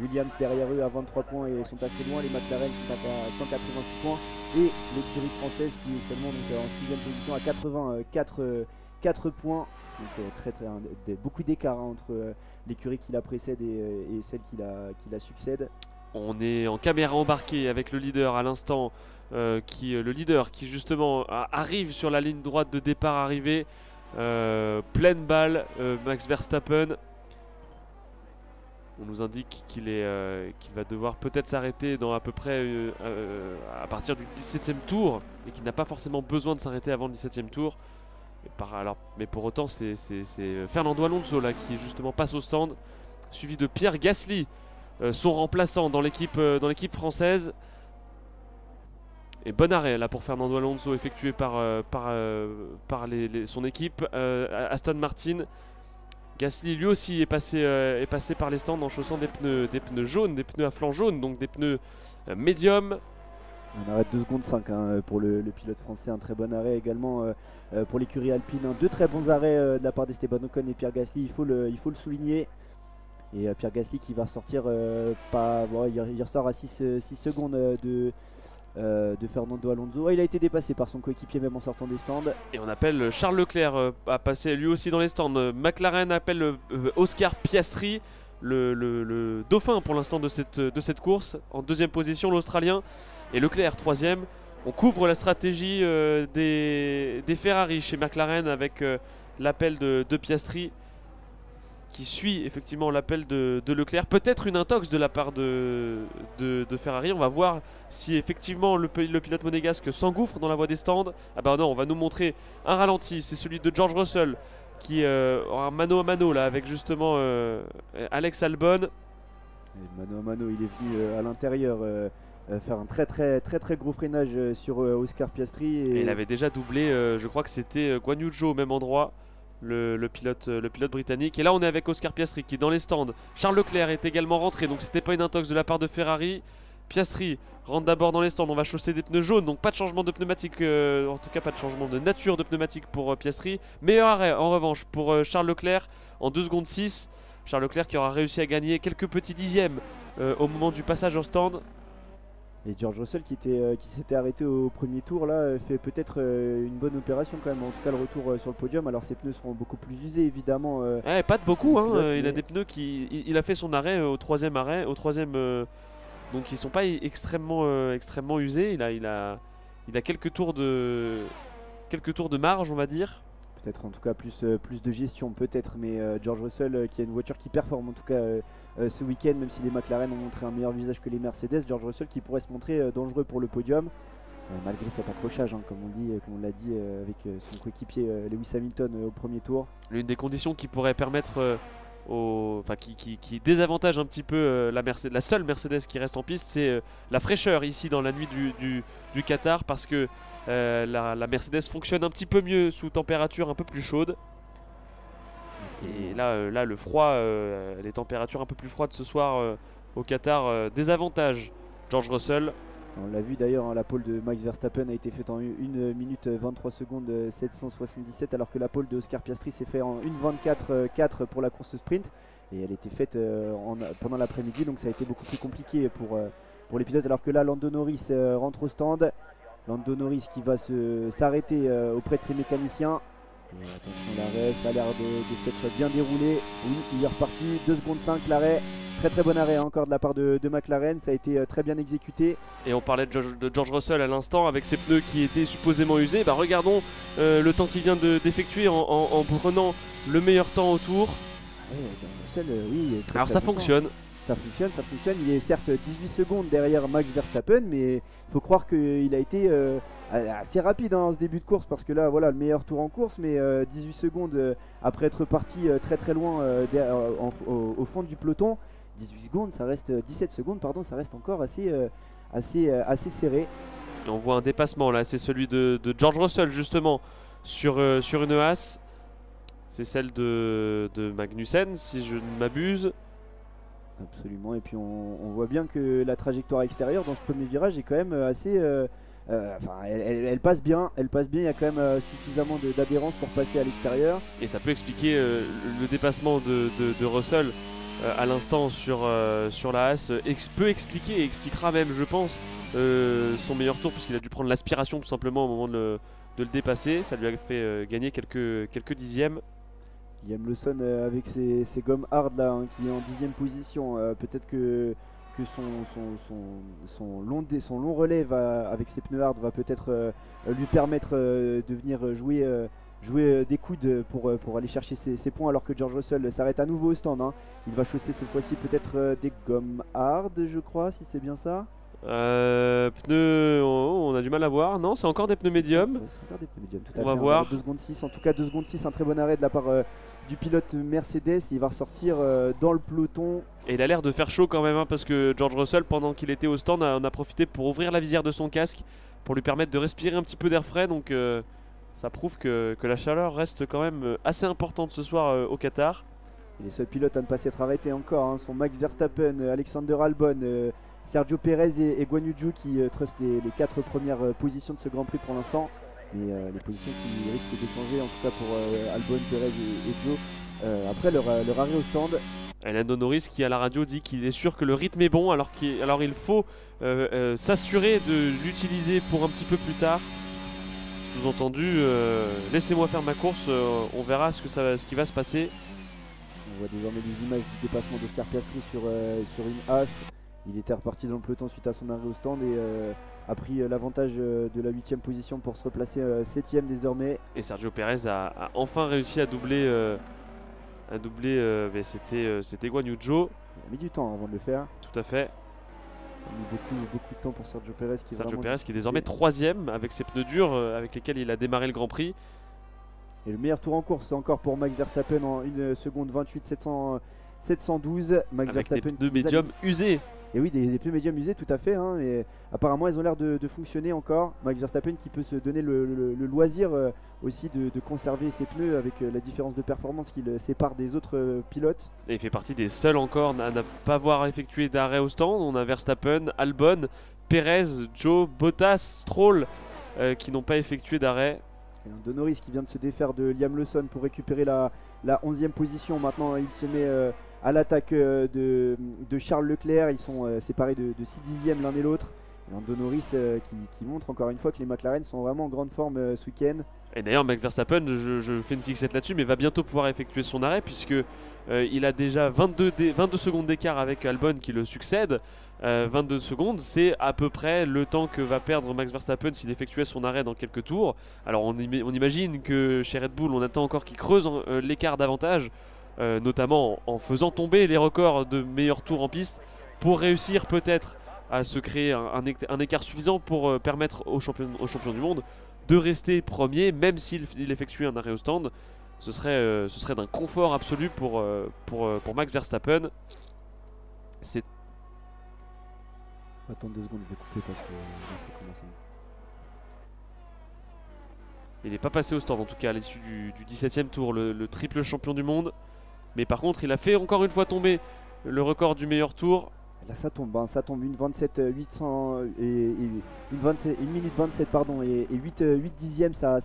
Williams derrière eux à 23 points et sont assez loin. Les McLaren sont à 186 points. Et l'écurie française qui est seulement donc, en 6ème position à 84 points. Donc beaucoup d'écart hein, entre l'écurie qui la précède et celle qui la succède. On est en caméra embarquée avec le leader à l'instant, le leader qui justement arrive sur la ligne droite de départ arrivée, pleine balle, Max Verstappen. On nous indique qu'il va devoir peut-être s'arrêter dans à peu près à partir du 17e tour et qu'il n'a pas forcément besoin de s'arrêter avant le 17e tour. Mais pour autant, c'est Fernando Alonso là qui justement passe au stand, suivi de Pierre Gasly. Son remplaçant dans l'équipe française. Et bon arrêt là pour Fernando Alonso effectué par son équipe Aston Martin. Gasly lui aussi est passé par les stands en chaussant des pneus jaunes, des pneus à flanc jaune, donc des pneus médiums. Un arrêt de 2 secondes 5 hein, pour le pilote français, un très bon arrêt également pour l'écurie Alpine. Hein. 2 très bons arrêts de la part d'Esteban Ocon et Pierre Gasly, il faut le souligner. Et Pierre Gasly qui va sortir il ressort à 6 secondes de Fernando Alonso. Oh, il a été dépassé par son coéquipier même en sortant des stands. Et on appelle Charles Leclerc à passer lui aussi dans les stands. McLaren appelle Oscar Piastri, le dauphin pour l'instant de cette course. En 2ème position l'Australien et Leclerc 3ème. On couvre la stratégie des Ferrari chez McLaren avec l'appel de Piastri, qui suit effectivement l'appel de Leclerc. Peut-être une intox de la part de Ferrari. On va voir si effectivement le pilote monégasque s'engouffre dans la voie des stands. Ah bah non, on va nous montrer un ralenti. C'est celui de George Russell qui aura un mano à mano là avec justement Alex Albon. Et mano à mano, il est venu à l'intérieur faire un très gros freinage sur Oscar Piastri. Et il avait déjà doublé, je crois que c'était Guan Yu Zhou au même endroit. Le pilote britannique. Et là on est avec Oscar Piastri qui est dans les stands. Charles Leclerc est également rentré, donc c'était pas une intox de la part de Ferrari. Piastri rentre d'abord dans les stands. On va chausser des pneus jaunes, donc pas de changement de pneumatique, en tout cas pas de changement de nature de pneumatique pour Piastri. Meilleur arrêt en revanche pour Charles Leclerc en 2 secondes 6. Charles Leclerc qui aura réussi à gagner quelques petits dixièmes au moment du passage au stand. Et George Russell qui s'était arrêté au premier tour là fait peut-être une bonne opération quand même, en tout cas le retour sur le podium. Alors ses pneus seront beaucoup plus usés évidemment. Pas de beaucoup hein, il a des pneus il a fait son arrêt au 3ème donc ils sont pas extrêmement usés. Il a quelques tours de marge on va dire. Peut-être en tout cas plus de gestion peut-être, mais George Russell qui a une voiture qui performe en tout cas ce week-end, même si les McLaren ont montré un meilleur visage que les Mercedes. George Russell qui pourrait se montrer dangereux pour le podium malgré cet accrochage hein, comme on l'a dit avec son coéquipier Lewis Hamilton au premier tour. L'une des conditions qui pourrait permettre qui désavantage un petit peu la seule Mercedes qui reste en piste, c'est la fraîcheur ici dans la nuit du Qatar, parce que la Mercedes fonctionne un petit peu mieux sous température un peu plus chaude. Et là le froid, les températures un peu plus froides ce soir au Qatar désavantage George Russell. On l'a vu d'ailleurs, hein, la pole de Max Verstappen a été faite en 1 minute 23 secondes 777, alors que la pole de Oscar Piastri s'est fait en 1:24.4 pour la course sprint. Et elle était faite pendant l'après-midi, donc ça a été beaucoup plus compliqué pour les pilotes. Alors que là, Lando Norris rentre au stand. Lando Norris qui va s'arrêter auprès de ses mécaniciens. Et attention, l'arrêt, ça a l'air de s'être bien déroulé. Oui, il est reparti, 2 secondes 5 l'arrêt. Très bon arrêt encore de la part de McLaren, ça a été très bien exécuté. Et on parlait de George Russell à l'instant avec ses pneus qui étaient supposément usés. Bah regardons le temps qu'il vient d'effectuer en prenant le meilleur temps au tour. Ouais, George Russell, oui, alors ça fonctionne. Ça fonctionne. Il est certes 18 secondes derrière Max Verstappen, mais il faut croire qu'il a été assez rapide en ce début de course, parce que là, voilà, le meilleur tour en course, mais 18 secondes après être parti très loin au fond du peloton. 18 secondes, ça reste 17 secondes, pardon, ça reste encore assez serré. Et on voit un dépassement là, c'est celui de George Russell justement sur une Haas. C'est celle de Magnussen si je ne m'abuse. Absolument, et puis on voit bien que la trajectoire extérieure dans ce premier virage est quand même assez... elle passe bien, il y a quand même suffisamment d'adhérence pour passer à l'extérieur. Et ça peut expliquer le dépassement de Russell à l'instant sur la Haas, peut expliquer et expliquera même, je pense, son meilleur tour, puisqu'il a dû prendre l'aspiration tout simplement au moment de le dépasser. Ça lui a fait gagner quelques dixièmes. Liam Lawson avec ses gommes hard là, hein, qui est en 10e position. Peut-être que son long relais avec ses pneus hard va peut-être lui permettre de venir jouer des coudes pour aller chercher ses points, alors que George Russell s'arrête à nouveau au stand. Hein. Il va chausser cette fois-ci peut-être des gommes hard, je crois, si c'est bien ça. Pneus, on a du mal à voir. Non, c'est encore des pneus médiums. C'est encore des pneus médiums, tout à on fait. va voir. 2 secondes 6, en tout cas 2 secondes 6, un très bon arrêt de la part du pilote Mercedes. Il va ressortir dans le peloton. Et il a l'air de faire chaud quand même, hein, parce que George Russell, pendant qu'il était au stand, en a profité pour ouvrir la visière de son casque, pour lui permettre de respirer un petit peu d'air frais. Donc ça prouve que la chaleur reste quand même assez importante ce soir au Qatar. Et les seuls pilotes à ne pas s'être arrêtés encore hein, sont Max Verstappen, Alexander Albon, Sergio Perez et Guan Yu Zhou qui trustent les 4 premières positions de ce Grand Prix pour l'instant. Mais les positions qui risquent de changer, en tout cas pour Albon, Perez et Zhou, après leur arrêt au stand. Et Lando Norris qui à la radio dit qu'il est sûr que le rythme est bon, alors il faut s'assurer de l'utiliser pour un petit peu plus tard. Sous-entendu, laissez-moi faire ma course, on verra ce qui va se passer. On voit désormais des images du dépassement d'Oscar Piastri sur une Haas. Il était reparti dans le peloton suite à son arrêt au stand et a pris l'avantage de la 8e position pour se replacer 7e désormais. Et Sergio Perez a enfin réussi à doubler, mais c'était Guan Yu Zhou. Il a mis du temps avant de le faire. Tout à fait. Il a mis beaucoup de temps pour Sergio Perez. Sergio Perez qui est désormais 3e avec ses pneus durs avec lesquels il a démarré le Grand Prix. Et le meilleur tour en course, c'est encore pour Max Verstappen en 1 seconde 28 712. Max avec Verstappen des pneus médiums usés. Et oui, des pneus médiums usés, tout à fait. Hein, et apparemment, ils ont l'air de fonctionner encore. Max Verstappen qui peut se donner le loisir aussi de conserver ses pneus avec la différence de performance qui le sépare des autres pilotes. Et il fait partie des seuls encore à ne pas avoir effectué d'arrêt au stand. On a Verstappen, Albon, Perez, Zhou, Bottas, Stroll qui n'ont pas effectué d'arrêt. De Norris qui vient de se défaire de Liam Lawson pour récupérer la 11e position. Maintenant, il se met à l'attaque de Charles Leclerc. Ils sont séparés de 6 dixièmes l'un et l'autre. Lando Norris qui montre encore une fois que les McLaren sont vraiment en grande forme ce week-end. Et d'ailleurs, Max Verstappen, je fais une fixette là-dessus, mais va bientôt pouvoir effectuer son arrêt puisque il a déjà 22 secondes d'écart avec Albon qui le succède. 22 secondes, c'est à peu près le temps que va perdre Max Verstappen s'il effectuait son arrêt dans quelques tours. Alors on imagine que chez Red Bull, on attend encore qu'il creuse l'écart d'avantage, notamment en faisant tomber les records de meilleurs tours en piste pour réussir peut-être à se créer un écart suffisant pour permettre aux champions du monde de rester premier, même s'il effectuait un arrêt au stand. Ce serait d'un confort absolu pour Max Verstappen. C'est... Attends 2 secondes, je vais couper parce que ça commence. Il n'est pas passé au stand en tout cas à l'issue du 17e tour, le triple champion du monde. Mais par contre, il a fait encore une fois tomber le record du meilleur tour. Là ça tombe, hein, ça tombe, 1 minute 27 pardon, et 8 dixièmes, ça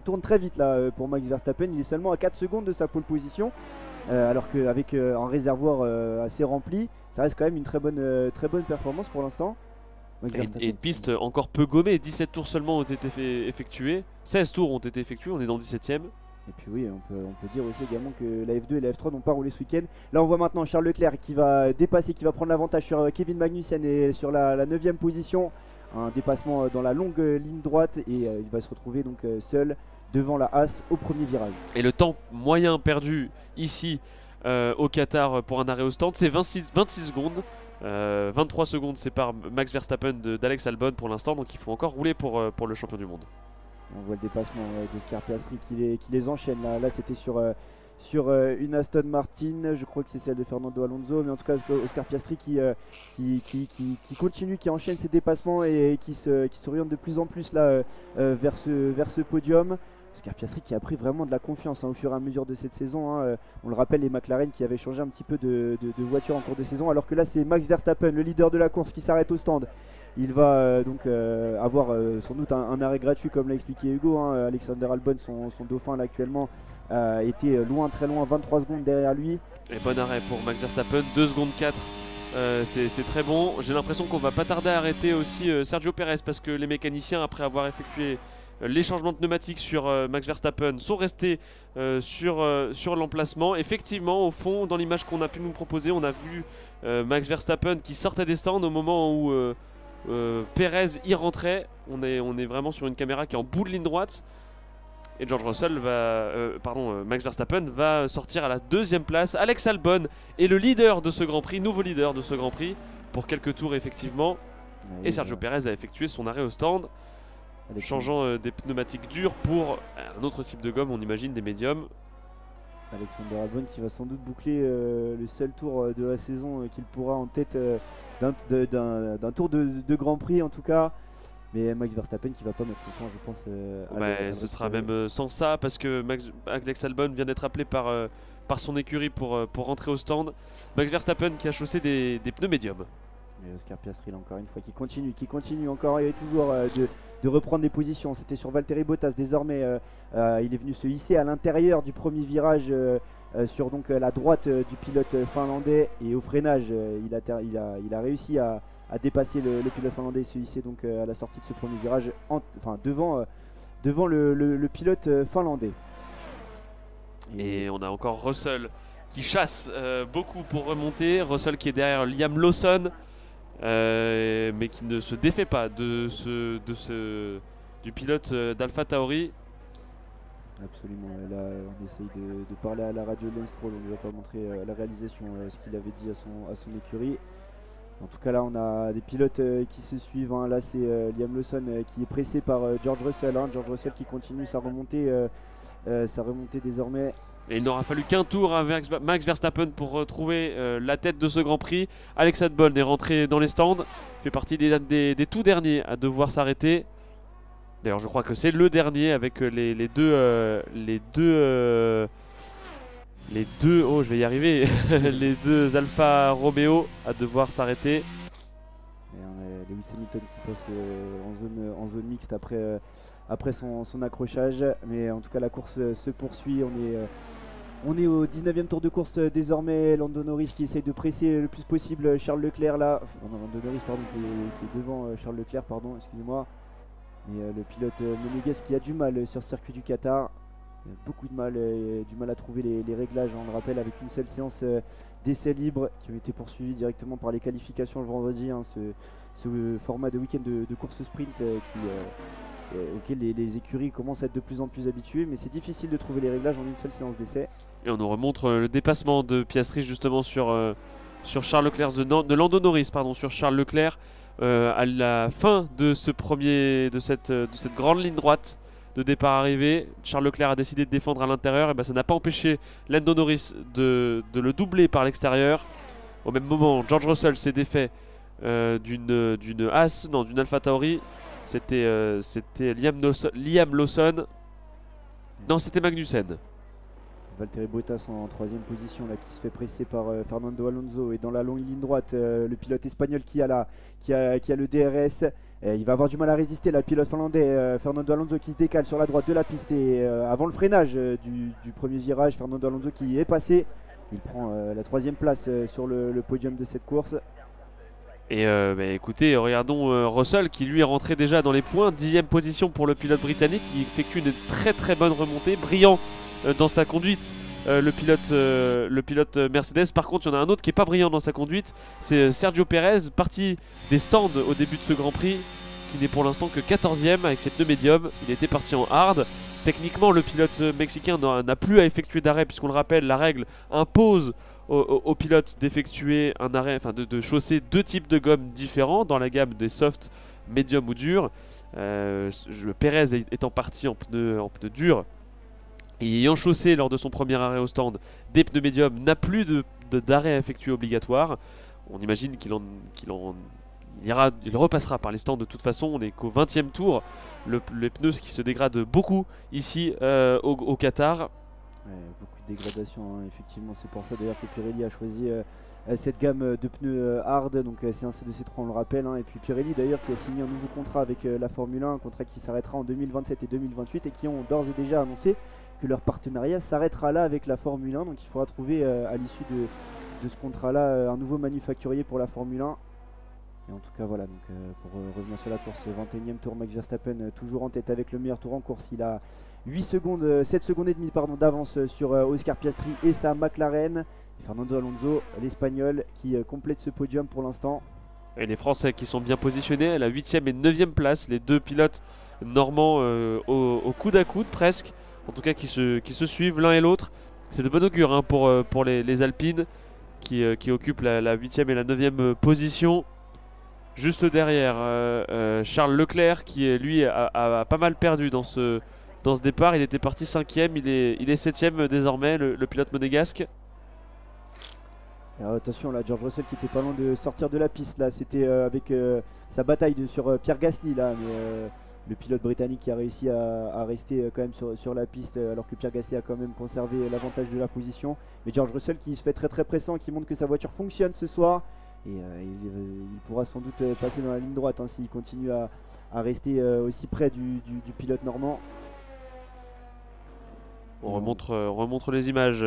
tourne très vite là pour Max Verstappen. Il est seulement à 4 secondes de sa pole position, alors qu'avec un réservoir assez rempli, ça reste quand même une très bonne performance pour l'instant. Et une piste encore peu gommée, 17 tours seulement ont été effectués, 16 tours ont été effectués, on est dans le 17ème. Et puis oui, on peut dire aussi également que la F2 et la F3 n'ont pas roulé ce week-end. Là on voit maintenant Charles Leclerc qui va dépasser, qui va prendre l'avantage sur Kevin Magnussen et sur la 9ème position. Un dépassement dans la longue ligne droite et il va se retrouver donc seul devant la Haas au premier virage. Et le temps moyen perdu ici au Qatar pour un arrêt au stand, c'est 26 secondes. 23 secondes séparent Max Verstappen d'Alex Albon pour l'instant, donc il faut encore rouler pour le champion du monde. On voit le dépassement d'Oscar Piastri qui les enchaîne. Là c'était sur une Aston Martin, je crois que c'est celle de Fernando Alonso, mais en tout cas Oscar Piastri qui continue, qui enchaîne ses dépassements et qui s'oriente de plus en plus là vers ce podium. Oscar Piastri qui a pris vraiment de la confiance au fur et à mesure de cette saison. On le rappelle, les McLaren qui avaient changé un petit peu de voiture en cours de saison, alors que là c'est Max Verstappen, le leader de la course, qui s'arrête au stand. Il va donc avoir sans doute un arrêt gratuit comme l'a expliqué Hugo. Alexander Albon, son dauphin là actuellement, était loin, très loin, 23 secondes derrière lui. Et bon arrêt pour Max Verstappen, 2 secondes 4. C'est très bon. J'ai l'impression qu'on va pas tarder à arrêter aussi Sergio Perez, parce que les mécaniciens, après avoir effectué les changements de pneumatiques sur Max Verstappen, sont restés sur l'emplacement. Effectivement, au fond, dans l'image qu'on a pu nous proposer, on a vu Max Verstappen qui sortait des stands au moment où Perez y rentrait. On est vraiment sur une caméra qui est en bout de ligne droite. Et Max Verstappen va sortir à la 2ème place. Alex Albon est le leader de ce Grand Prix, nouveau leader de ce Grand Prix, pour quelques tours effectivement. Et Sergio Perez a effectué son arrêt au stand, changeant des pneumatiques durs pour un autre type de gomme, on imagine des médiums. Alexander Albon qui va sans doute boucler le seul tour de la saison qu'il pourra en tête d'un tour de Grand Prix en tout cas. Mais Max Verstappen qui va pas mettre le temps, je pense. Ce sera même sans ça, parce que Alex Albon vient d'être appelé par son écurie pour rentrer au stand. Max Verstappen qui a chaussé des pneus médiums. Et Oscar Piastri là encore une fois qui continue encore et toujours de reprendre des positions. C'était sur Valtteri Bottas, désormais il est venu se hisser à l'intérieur du premier virage sur donc la droite du pilote finlandais, et au freinage il a réussi à dépasser le pilote finlandais et se hisser donc à la sortie de ce premier virage devant le pilote finlandais. Et on a encore Russell qui chasse beaucoup pour remonter. Russell qui est derrière Liam Lawson, mais qui ne se défait pas du pilote d'Alpha Tauri. Absolument, là on essaye de parler à la radio de Lance Stroll, on ne nous a pas montré la réalisation, ce qu'il avait dit à son écurie. En tout cas là on a des pilotes qui se suivent, là c'est Liam Lawson qui est pressé par George Russell, George Russell qui continue sa remontée désormais. Et il n'aura fallu qu'un tour à Max Verstappen pour retrouver la tête de ce Grand Prix. Alex Albon est rentré dans les stands, fait partie des tout derniers à devoir s'arrêter. D'ailleurs je crois que c'est le dernier avec les deux oh je vais y arriver les deux Alfa Romeo à devoir s'arrêter. Et on a Lewis Hamilton qui passe en zone mixte après son accrochage, mais en tout cas la course se poursuit. On est au 19e tour de course désormais. Lando Norris qui essaye de presser le plus possible Charles Leclerc là. Lando Norris pardon, qui est devant Charles Leclerc, pardon, excusez-moi. Et le pilote monégasque qui a du mal sur le circuit du Qatar. Il a beaucoup de mal à trouver les réglages, on le rappelle, avec une seule séance d'essais libres qui ont été poursuivis directement par les qualifications le vendredi. Ce format de week-end de course sprint auquel les écuries commencent à être de plus en plus habituées, mais c'est difficile de trouver les réglages en une seule séance d'essai. Et on nous remontre le dépassement de Piastri justement sur Charles Leclerc, de Lando Norris pardon, sur Charles Leclerc à la fin de cette grande ligne droite de départ-arrivée. Charles Leclerc a décidé de défendre à l'intérieur, et ça n'a pas empêché Lando Norris de le doubler par l'extérieur. Au même moment, George Russell s'est défait d'une Alpha Tauri. C'était Liam Lawson. Non, c'était Magnussen. Valtteri Bottas en 3ème position là, qui se fait presser par Fernando Alonso, et dans la longue ligne droite le pilote espagnol qui a le DRS. Il va avoir du mal à résister là, le pilote finlandais Fernando Alonso qui se décale sur la droite de la piste, et avant le freinage du premier virage, Fernando Alonso qui est passé, il prend la 3ème place sur le podium de cette course. Et écoutez, regardons Russell qui lui est rentré déjà dans les points. 10e position pour le pilote britannique qui effectue une très bonne remontée. Brillant dans sa conduite, le pilote Mercedes. Par contre, il y en a un autre qui n'est pas brillant dans sa conduite. C'est Sergio Pérez, parti des stands au début de ce Grand Prix, qui n'est pour l'instant que 14e avec ses pneus médiums. Il était parti en hard. Techniquement, le pilote mexicain n'a plus à effectuer d'arrêt, puisqu'on le rappelle, la règle impose au pilote d'effectuer un arrêt, enfin de chausser 2 types de gommes différents dans la gamme des soft, médium ou dur. Pérez étant parti en pneus durs et ayant chaussé lors de son premier arrêt au stand des pneus médiums, n'a plus d'arrêt à effectuer obligatoire. On imagine qu'il repassera par les stands de toute façon. On n'est qu'au 20e tour. Les pneus qui se dégradent beaucoup ici au Qatar. Ouais, beaucoup de dégradation, hein, effectivement. C'est pour ça d'ailleurs que Pirelli a choisi cette gamme de pneus hard. Donc c'est un C2C3, on le rappelle. Hein. Et puis Pirelli d'ailleurs qui a signé un nouveau contrat avec la Formule 1, un contrat qui s'arrêtera en 2027 et 2028 et qui ont d'ores et déjà annoncé que leur partenariat s'arrêtera là avec la Formule 1. Donc il faudra trouver à l'issue de ce contrat-là un nouveau manufacturier pour la Formule 1. Et en tout cas voilà, donc pour revenir sur la course, 21e tour, Max Verstappen toujours en tête avec le meilleur tour en course. Il a 7 secondes et demie d'avance sur Oscar Piastri et sa McLaren. Et Fernando Alonso, l'Espagnol, qui complète ce podium pour l'instant. Et les Français qui sont bien positionnés à la 8e et 9e place. Les deux pilotes normands au coude à coude presque. En tout cas qui se suivent l'un et l'autre. C'est de bon augure hein, pour les Alpines qui occupent la 8e et la 9e position. Juste derrière, Charles Leclerc qui lui a pas mal perdu dans ce départ. Il était parti 5e, il est 7e désormais, le pilote monégasque. Alors, attention là, George Russell qui était pas loin de sortir de la piste là. C'était avec sa bataille sur Pierre Gasly là. Mais le pilote britannique qui a réussi à rester quand même sur la piste alors que Pierre Gasly a quand même conservé l'avantage de la position. Mais George Russell qui se fait très pressant, qui montre que sa voiture fonctionne ce soir. Et il pourra sans doute passer dans la ligne droite hein, s'il continue à rester aussi près du pilote normand. On remontre les images.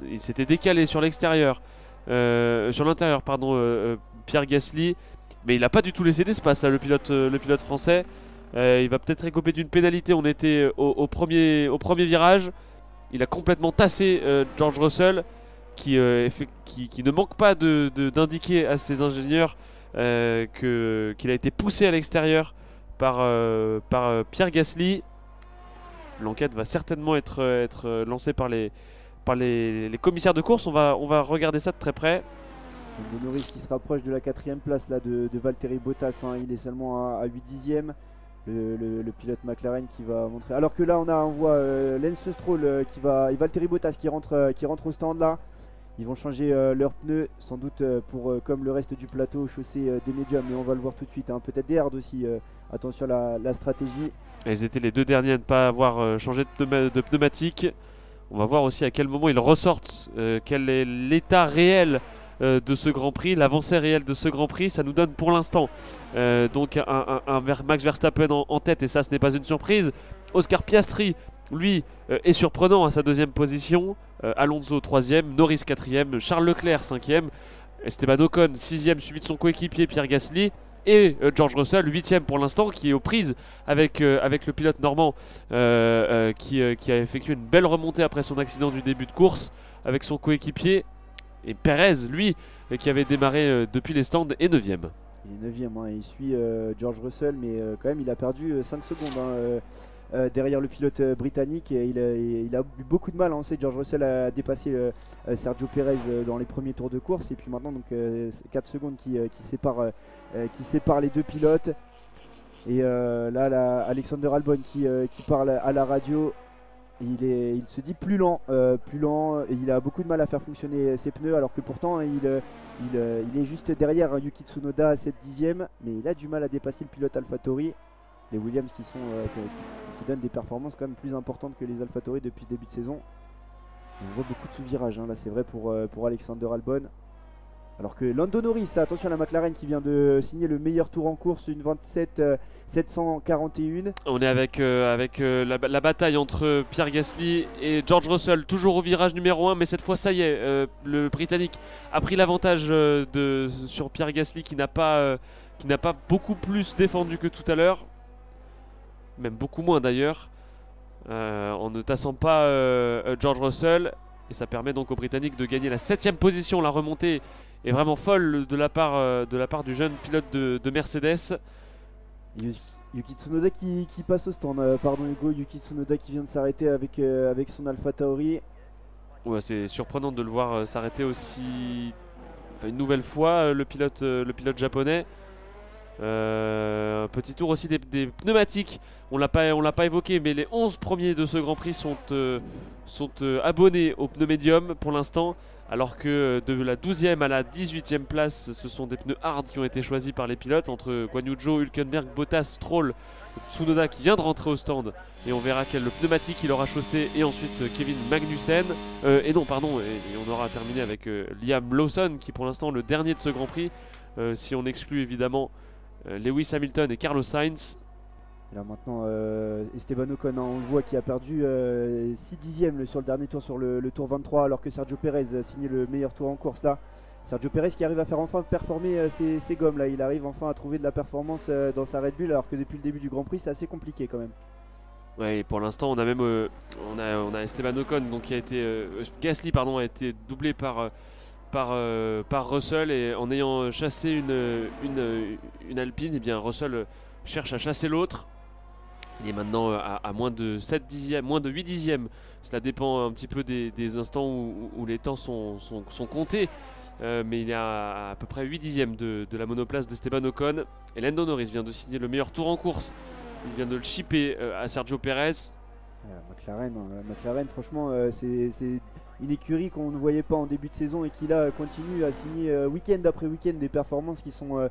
Il s'était décalé sur l'extérieur, sur l'intérieur pardon, Pierre Gasly, mais il n'a pas du tout laissé d'espace là le pilote français. Il va peut-être écoper d'une pénalité. On était au premier virage. Il a complètement tassé George Russell. Qui ne manque pas d'indiquer à ses ingénieurs qu'il a été poussé à l'extérieur par Pierre Gasly. L'enquête va certainement être lancée par les commissaires de course. On va regarder ça de très près. De Norris qui se rapproche de la 4e place là, de Valtteri Bottas. Hein. Il est seulement à 8 dixièmes. Le pilote McLaren qui va montrer. Alors que là on voit Lance Stroll et Valtteri Bottas qui rentre au stand là. Ils vont changer leurs pneus, sans doute pour, comme le reste du plateau, chausser des médiums, mais on va le voir tout de suite. Hein. Peut-être des hard aussi, attention à la stratégie. Et ils étaient les deux derniers à ne pas avoir changé de pneumatique. On va voir aussi à quel moment ils ressortent, quel est l'état réel de ce Grand Prix, l'avancée réelle de ce Grand Prix. Ça nous donne pour l'instant donc un Max Verstappen en tête, et ça ce n'est pas une surprise. Oscar Piastri, lui, est surprenant à sa 2e position. Alonso 3e, Norris 4e, Charles Leclerc 5e, Esteban Ocon 6e suivi de son coéquipier Pierre Gasly, et George Russell 8e pour l'instant, qui est aux prises avec le pilote normand qui a effectué une belle remontée après son accident du début de course avec son coéquipier. Et Perez, lui, qui avait démarré depuis les stands, est 9e. Il est 9e, hein, il suit George Russell, mais quand même il a perdu 5 secondes. Hein, derrière le pilote britannique, et il a eu beaucoup de mal. On sait que George Russell a dépassé Sergio Pérez dans les premiers tours de course, et puis maintenant donc 4 secondes qui séparent les deux pilotes. Et là Alexander Albon qui parle à la radio. Il se dit plus lent, et il a beaucoup de mal à faire fonctionner ses pneus, alors que pourtant il est juste derrière Yuki Tsunoda à 7 dixièmes, mais il a du mal à dépasser le pilote AlphaTauri. Les Williams qui donnent des performances quand même plus importantes que les AlphaTauri depuis le début de saison. On voit beaucoup de sous-virages, hein. Là c'est vrai pour Alexander Albon. Alors que Lando Norris, attention à la McLaren qui vient de signer le meilleur tour en course, une 27 741. On est avec la bataille entre Pierre Gasly et George Russell, toujours au virage numéro 1, mais cette fois ça y est, le Britannique a pris l'avantage sur Pierre Gasly qui n'a pas beaucoup plus défendu que tout à l'heure, même beaucoup moins d'ailleurs, en ne tassant pas George Russell, et ça permet donc aux Britanniques de gagner la 7ème position. La remontée est vraiment folle de la part du jeune pilote de Mercedes. Yuki Tsunoda qui passe au stand, pardon Hugo, Yuki Tsunoda qui vient de s'arrêter avec son Alpha Tauri. Ouais, c'est surprenant de le voir s'arrêter aussi, enfin, une nouvelle fois, le pilote japonais. Petit tour aussi des pneumatiques, on l'a pas évoqué, mais les 11 premiers de ce Grand Prix sont abonnés aux pneus médium pour l'instant, alors que de la 12e à la 18e place, ce sont des pneus hard qui ont été choisis par les pilotes, entre Guan Yu Zhou, Hülkenberg, Bottas, Stroll, Tsunoda qui vient de rentrer au stand, et on verra quel pneumatique il aura chaussé, et ensuite Kevin Magnussen, et on aura terminé avec Liam Lawson qui pour l'instant le dernier de ce Grand Prix, si on exclut évidemment Lewis Hamilton et Carlos Sainz. Et là maintenant Esteban Ocon, on le voit, qui a perdu 6 dixièmes sur le dernier tour, sur le tour 23, alors que Sergio Perez signait le meilleur tour en course là. Sergio Perez qui arrive à faire enfin performer ses gommes là, il arrive enfin à trouver de la performance dans sa Red Bull, alors que depuis le début du Grand Prix c'est assez compliqué quand même. Ouais, et pour l'instant on a même on a Esteban Ocon donc qui a été Gasly pardon a été doublé par Russell, et en ayant chassé une Alpine, et bien Russell cherche à chasser l'autre. Il est maintenant à moins de 7 dixièmes, moins de 8 dixièmes. Cela dépend un petit peu des instants où les temps sont comptés. Mais il est à peu près 8 dixièmes de la monoplace d'Esteban Ocon. Et Lando Norris vient de signer le meilleur tour en course. Il vient de le chipper à Sergio Perez. La McLaren, franchement, c'est une écurie qu'on ne voyait pas en début de saison et qui là continue à signer week-end après week-end des performances qui sont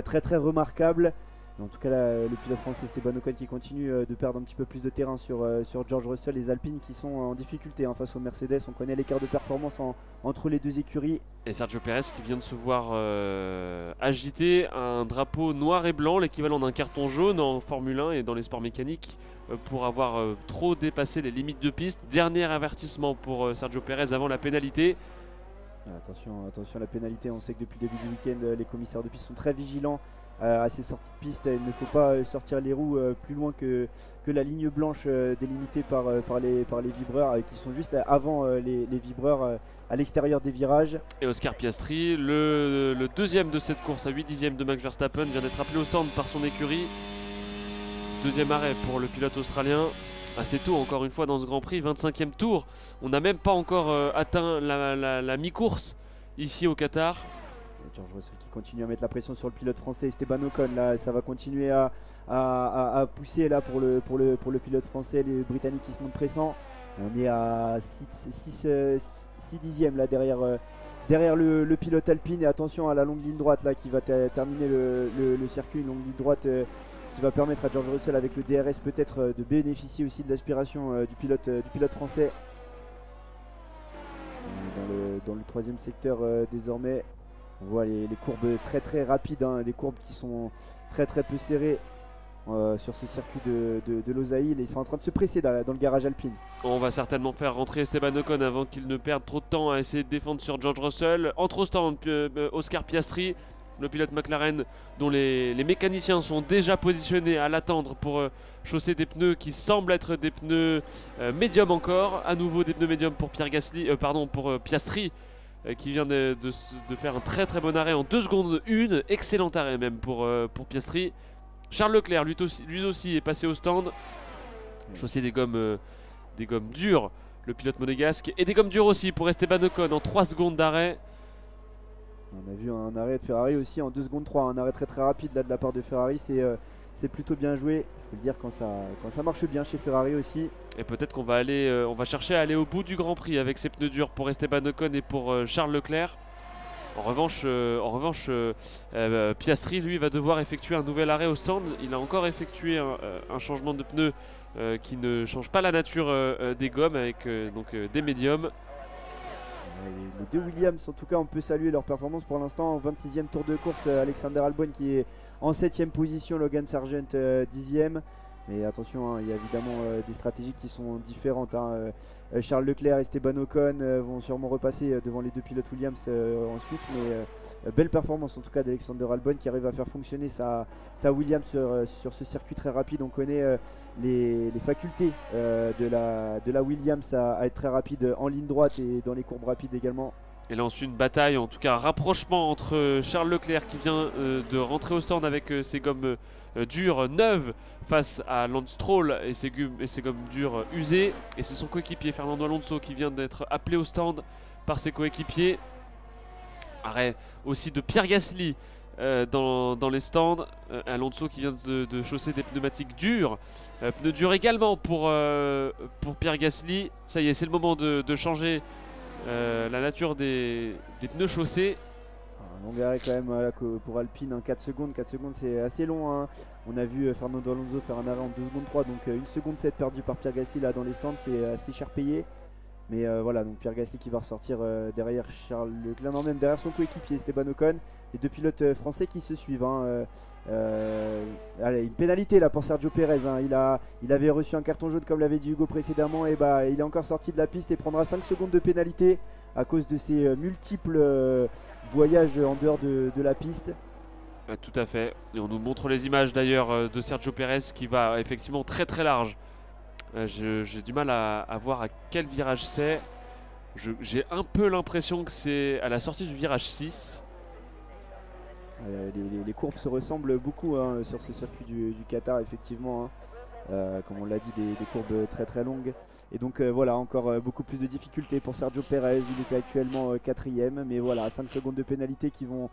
très très remarquables. Mais en tout cas là, le pilote français Esteban Ocon qui continue de perdre un petit peu plus de terrain sur George Russell, les Alpines qui sont en difficulté face aux Mercedes. On connaît l'écart de performance entre les deux écuries. Et Sergio Perez qui vient de se voir agiter un drapeau noir et blanc, l'équivalent d'un carton jaune en Formule 1 et dans les sports mécaniques, pour avoir trop dépassé les limites de piste. Dernier avertissement pour Sergio Perez avant la pénalité. Attention à la pénalité, on sait que depuis le début du week-end les commissaires de piste sont très vigilants à ces sorties de piste. Il ne faut pas sortir les roues plus loin que la ligne blanche délimitée par les vibreurs, qui sont juste avant les vibreurs à l'extérieur des virages. Et Oscar Piastri, le deuxième de cette course à 8 dixièmes de Max Verstappen, vient d'être appelé au stand par son écurie. Deuxième arrêt pour le pilote australien. Assez tôt encore une fois dans ce Grand Prix, 25e tour. On n'a même pas encore atteint la mi-course ici au Qatar. George Russell qui continue à mettre la pression sur le pilote français Esteban Ocon. Là, ça va continuer à pousser là pour le pilote français, les Britanniques qui se montrent pressants. On est à 6 dixièmes là derrière le pilote Alpine. Et attention à la longue ligne droite là qui va terminer le circuit, une longue ligne droite qui va permettre à George Russell avec le DRS peut-être de bénéficier aussi de l'aspiration du pilote français. Dans le troisième secteur désormais. On voit les courbes très très rapides, des courbes qui sont très très peu serrées sur ce circuit de Losail. Ils sont en train de se presser dans le garage Alpine. On va certainement faire rentrer Esteban Ocon avant qu'il ne perde trop de temps à essayer de défendre sur George Russell. Entre au stand Oscar Piastri, le pilote McLaren dont les mécaniciens sont déjà positionnés à l'attendre pour chausser des pneus qui semblent être des pneus médium encore. À nouveau des pneus médium pour pour Piastri, qui vient de faire un très très bon arrêt en 2 secondes 1, excellent arrêt même pour Piastri. Charles Leclerc lui aussi est passé au stand, chaussé des gommes dures, le pilote monégasque, et des gommes dures aussi pour Esteban Ocon en 3 secondes d'arrêt. On a vu un arrêt de Ferrari aussi en 2 secondes 3, un arrêt très très rapide là de la part de Ferrari, c'est plutôt bien joué. Il faut le dire quand ça marche bien chez Ferrari aussi. Et peut-être qu'on va on va chercher à aller au bout du Grand Prix avec ces pneus durs pour Esteban Ocon et pour Charles Leclerc. En revanche, Piastri lui va devoir effectuer un nouvel arrêt au stand. Il a encore effectué un changement de pneus qui ne change pas la nature des gommes avec des médiums. Les deux Williams, en tout cas, on peut saluer leur performance pour l'instant. 26e tour de course, Alexander Albon qui est en 7e position, Logan Sargent 10e. Mais attention, hein, il y a évidemment des stratégies qui sont différentes. Hein. Charles Leclerc et Esteban Ocon vont sûrement repasser devant les deux pilotes Williams ensuite. Mais belle performance en tout cas d'Alexander Albon qui arrive à faire fonctionner sa Williams sur ce circuit très rapide. On connaît les facultés de la Williams à être très rapide en ligne droite et dans les courbes rapides également. Et là ensuite une bataille, en tout cas un rapprochement entre Charles Leclerc qui vient de rentrer au stand avec ses gommes dures neuves face à Lance Stroll et ses gommes dures usées. Et c'est son coéquipier Fernando Alonso qui vient d'être appelé au stand par ses coéquipiers. Arrêt aussi de Pierre Gasly dans les stands. Alonso qui vient de chausser des pneumatiques dures. Pneus durs également pour Pierre Gasly. Ça y est, c'est le moment de changer la nature des pneus chaussés. Un long arrêt quand même là, pour Alpine, hein, 4 secondes c'est assez long. Hein. On a vu Fernando Alonso faire un arrêt en 2 secondes 3, donc 1 seconde 7 perdu par Pierre Gasly là dans les stands, c'est assez cher payé. Mais voilà, donc Pierre Gasly qui va ressortir derrière Charles Leclerc, non, même derrière son coéquipier Esteban Ocon. Les deux pilotes français qui se suivent. Hein. Allez, une pénalité là pour Sergio Pérez. Hein. Il avait reçu un carton jaune comme l'avait dit Hugo précédemment. Et bah, il est encore sorti de la piste et prendra 5 secondes de pénalité à cause de ses multiples voyages en dehors de la piste. Tout à fait. Et on nous montre les images d'ailleurs de Sergio Pérez qui va effectivement très très large. J'ai du mal à voir à quel virage c'est. J'ai un peu l'impression que c'est à la sortie du virage 6. Les courbes se ressemblent beaucoup hein, sur ce circuit du Qatar effectivement. Hein. Comme on l'a dit, des courbes très très longues. Et donc voilà, encore beaucoup plus de difficultés pour Sergio Pérez. Il était actuellement 4ème. Mais voilà, 5 secondes de pénalité qui vont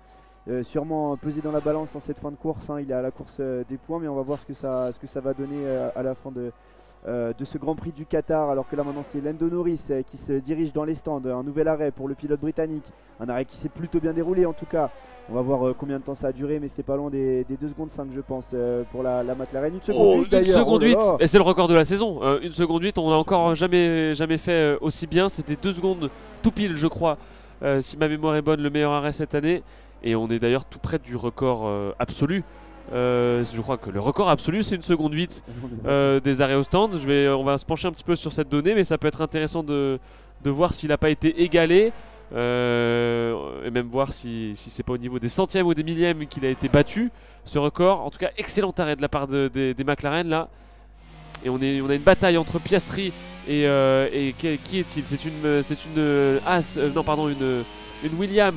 sûrement peser dans la balance en cette fin de course. Hein. Il est à la course des points, mais on va voir ce que ça va donner à la fin de ce Grand Prix du Qatar, alors que là maintenant c'est Lando Norris qui se dirige dans les stands. Un nouvel arrêt pour le pilote britannique, un arrêt qui s'est plutôt bien déroulé en tout cas. On va voir combien de temps ça a duré, mais c'est pas loin des 2 secondes 5 je pense pour la McLaren. 1 seconde 8 d'ailleurs. 1 seconde 8, et c'est le record de la saison. 1 seconde 8, on n'a encore jamais fait aussi bien. C'était 2 secondes tout pile je crois, si ma mémoire est bonne, le meilleur arrêt cette année. Et on est d'ailleurs tout près du record absolu. Je crois que le record absolu c'est 1 seconde 8 des arrêts au stand. On va se pencher un petit peu sur cette donnée, mais ça peut être intéressant de voir s'il n'a pas été égalé et même voir si c'est pas au niveau des centièmes ou des millièmes qu'il a été battu ce record. En tout cas excellent arrêt de la part des McLaren là. Et on a une bataille entre Piastri et qui est-il? C'est une Williams.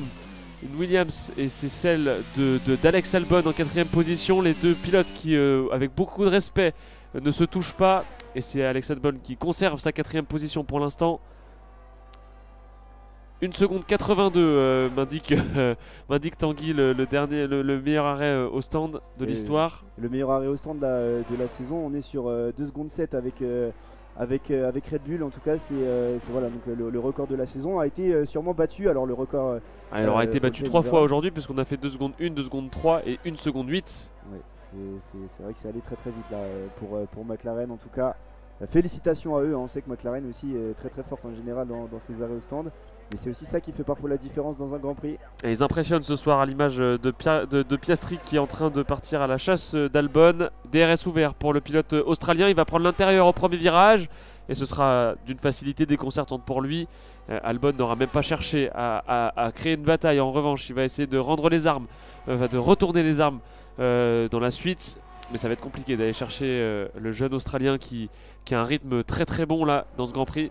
Une Williams, et c'est celle d'Alex Albon en 4ème position. Les deux pilotes qui, avec beaucoup de respect, ne se touchent pas. Et c'est Alex Albon qui conserve sa 4ème position pour l'instant. 1 seconde 82 m'indique Tanguy le meilleur arrêt au stand de l'histoire. Le meilleur arrêt au stand de la saison. On est sur 2 secondes 7 avec Red Bull. En tout cas c'est voilà, donc le record de la saison a été sûrement battu. Alors le record il aura été battu 3 fois aujourd'hui puisqu'on a fait 2 secondes 1, 2 secondes 3 et 1 seconde 8. Ouais, c'est vrai que c'est allé très très vite là pour McLaren en tout cas. Félicitations à eux, hein. On sait que McLaren aussi est très très forte en général dans ses arrêts au stand. Mais c'est aussi ça qui fait parfois la différence dans un Grand Prix. Et ils impressionnent ce soir à l'image de Piastri qui est en train de partir à la chasse d'Albon. DRS ouvert pour le pilote australien. Il va prendre l'intérieur au premier virage. Et ce sera d'une facilité déconcertante pour lui. Albon n'aura même pas cherché à créer une bataille. En revanche, il va essayer de rendre les armes, de retourner les armes dans la suite. Mais ça va être compliqué d'aller chercher le jeune Australien qui a un rythme très très bon là dans ce Grand Prix.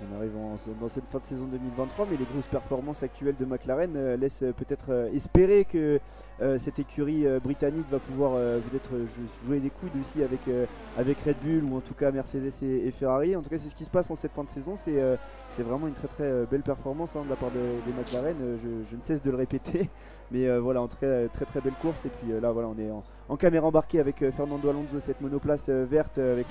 On arrive dans cette fin de saison 2023, mais les grosses performances actuelles de McLaren laissent peut-être espérer que cette écurie britannique va pouvoir peut-être jouer des coudes aussi avec Red Bull ou en tout cas Mercedes et Ferrari. En tout cas, c'est ce qui se passe en cette fin de saison. C'est vraiment une très très belle performance de la part des McLaren. Je ne cesse de le répéter, mais voilà, en tout cas très très belle course. Et puis là, voilà, on est en caméra embarquée avec Fernando Alonso, cette monoplace verte avec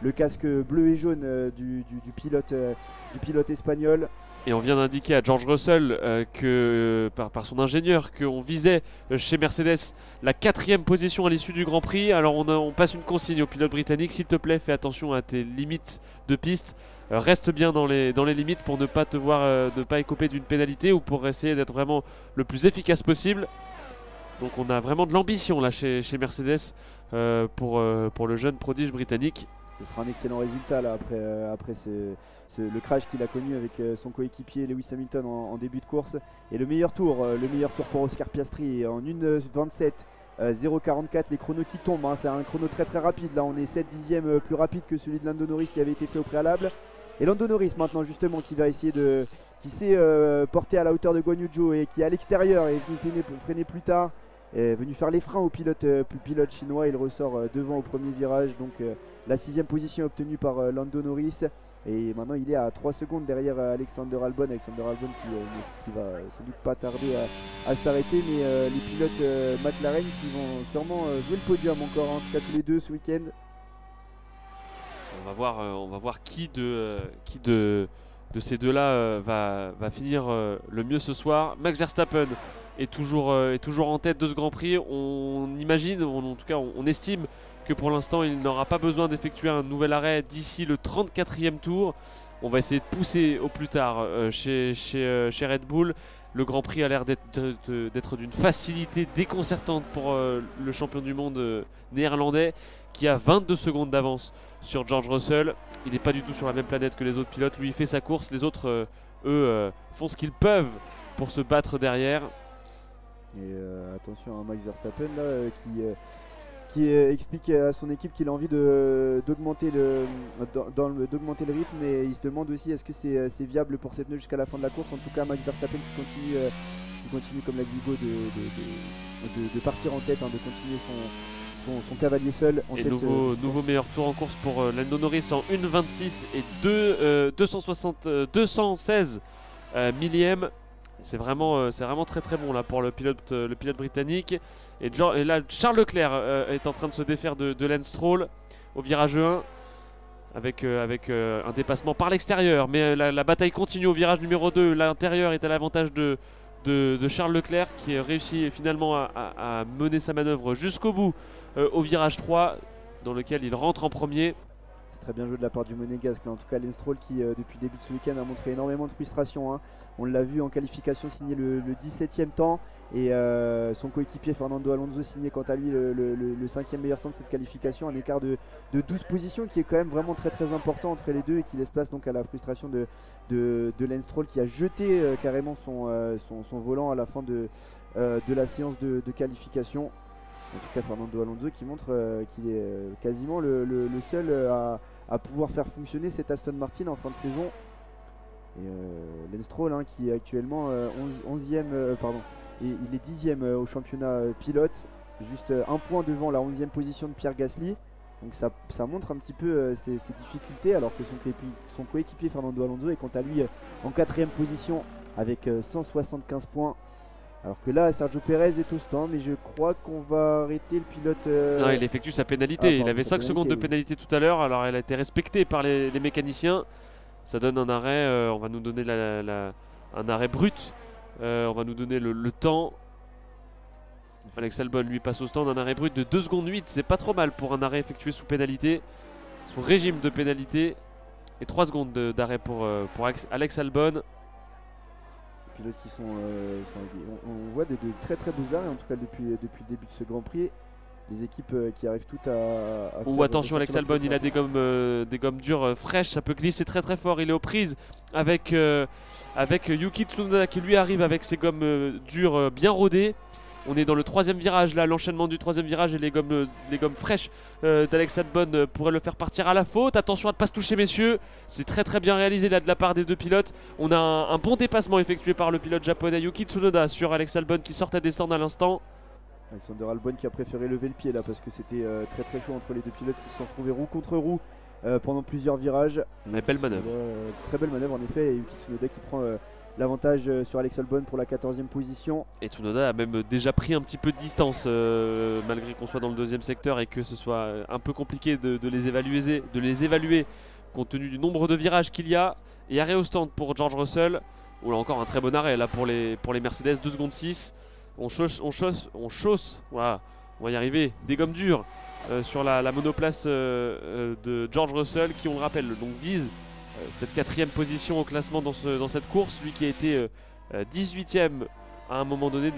le casque bleu et jaune du pilote espagnol. Et on vient d'indiquer à George Russell par son ingénieur qu'on visait chez Mercedes la 4e position à l'issue du Grand Prix. Alors on passe une consigne au pilote britannique, s'il te plaît, fais attention à tes limites de piste. Reste bien dans les limites pour ne pas ne pas écoper d'une pénalité ou pour essayer d'être vraiment le plus efficace possible. Donc on a vraiment de l'ambition là chez Mercedes pour le jeune prodige britannique. Ce sera un excellent résultat là après le crash qu'il a connu avec son coéquipier Lewis Hamilton en début de course. Et le meilleur tour pour Oscar Piastri en 1,27 0,44, les chronos qui tombent, hein. C'est un chrono très rapide. Là on est 7 dixièmes plus rapide que celui de Lando Norris qui avait été fait au préalable. Et Lando Norris maintenant justement qui va essayer qui s'est porté à la hauteur de Guan Yu Zhou et qui est à l'extérieur et est venu freiner plus tard. Est venu faire les freins au pilote chinois. Il ressort devant au premier virage. Donc la 6e position obtenue par Lando Norris. Et maintenant il est à 3 secondes derrière Alexander Albon. Alexander Albon qui va sans doute pas tarder à s'arrêter. Mais les pilotes McLaren qui vont sûrement jouer le podium encore, en tout cas tous les deux ce week-end. On va voir qui de ces deux-là va finir le mieux ce soir. Max Verstappen est toujours en tête de ce Grand Prix. On imagine, en tout cas on estime que pour l'instant il n'aura pas besoin d'effectuer un nouvel arrêt d'ici le 34e tour. On va essayer de pousser au plus tard chez Red Bull. Le Grand Prix a l'air d'être d'une facilité déconcertante pour le champion du monde néerlandais qui a 22 secondes d'avance sur George Russell. Il n'est pas du tout sur la même planète que les autres pilotes. Lui il fait sa course, les autres eux font ce qu'ils peuvent pour se battre derrière. Et attention à Max Verstappen là, qui explique à son équipe qu'il a envie d'augmenter le rythme, et il se demande aussi est-ce que c'est viable pour cette pneus jusqu'à la fin de la course. En tout cas Max Verstappen qui continue comme l'a dit Hugo de partir en tête, hein, de continuer son cavalier seul en tête. Nouveau meilleur tour en course pour Lando Norris en 1,26 et 216 millièmes. C'est vraiment très bon là pour le pilote britannique. Et là Charles Leclerc est en train de se défaire de Lance Stroll au virage 1 avec un dépassement par l'extérieur. Mais la bataille continue au virage numéro 2. L'intérieur est à l'avantage de Charles Leclerc qui réussit finalement à mener sa manœuvre jusqu'au bout au virage 3 dans lequel il rentre en premier. Très bien joué de la part du Monégasque. En tout cas, Lance Stroll qui depuis le début de ce week-end a montré énormément de frustration, hein. On l'a vu en qualification signer le 17e temps et son coéquipier Fernando Alonso signé quant à lui le 5e meilleur temps de cette qualification. Un écart de 12 positions qui est quand même vraiment très important entre les deux et qui laisse place donc à la frustration de Lance Stroll qui a jeté carrément son volant à la fin de la séance de qualification. En tout cas Fernando Alonso qui montre qu'il est quasiment le seul à pouvoir faire fonctionner cet Aston Martin en fin de saison. Et Lance Stroll, hein, qui est actuellement 11e, et il est 10e au championnat pilote, juste un point devant la 11e position de Pierre Gasly. Donc ça montre un petit peu ses difficultés, alors que son coéquipier Fernando Alonso est quant à lui en 4e position avec 175 points. Alors que là, Sergio Pérez est au stand, mais je crois qu'on va arrêter le pilote. Non, il effectue sa pénalité. Il avait 5 secondes de pénalité tout à l'heure, alors elle a été respectée par les mécaniciens. Ça donne un arrêt, on va nous donner un arrêt brut. On va nous donner le temps. Alex Albon lui passe au stand, un arrêt brut de 2 secondes 8. C'est pas trop mal pour un arrêt effectué sous pénalité, sous régime de pénalité. Et 3 secondes d'arrêt pour Alex Albon. Pilotes qui sont, on voit de très beaux arrêts en tout cas depuis le début de ce Grand Prix. Des équipes qui arrivent toutes à ou attention, Alex Albon il a des gommes dures fraîches, ça peut glisser très fort. Il est aux prises avec Yuki Tsunoda qui lui arrive avec ses gommes dures bien rodées. On est dans le 3e virage là, l'enchaînement du 3e virage, et les gommes fraîches d'Alex Albon pourraient le faire partir à la faute. Attention à ne pas se toucher messieurs, c'est très bien réalisé là de la part des deux pilotes. On a un bon dépassement effectué par le pilote japonais Yuki Tsunoda sur Alex Albon qui sortait des stands à l'instant. Alexander Albon qui a préféré lever le pied là parce que c'était très chaud entre les deux pilotes qui se sont retrouvés roue contre roue pendant plusieurs virages. Mais belle manœuvre. Très belle manœuvre en effet, et Yuki Tsunoda qui prend l'avantage sur Alex Albon pour la 14e position. Et Tsunoda a même déjà pris un petit peu de distance malgré qu'on soit dans le 2e secteur et que ce soit un peu compliqué de les évaluer compte tenu du nombre de virages qu'il y a. Et arrêt au stand pour George Russell. Ou là encore un très bon arrêt là pour les Mercedes, 2 secondes 6. On chausse, voilà, on va y arriver, des gommes dures sur la monoplace de George Russell qui, on le rappelle, donc vise cette 4e position au classement dans cette course. Lui qui a été 18e à un moment donné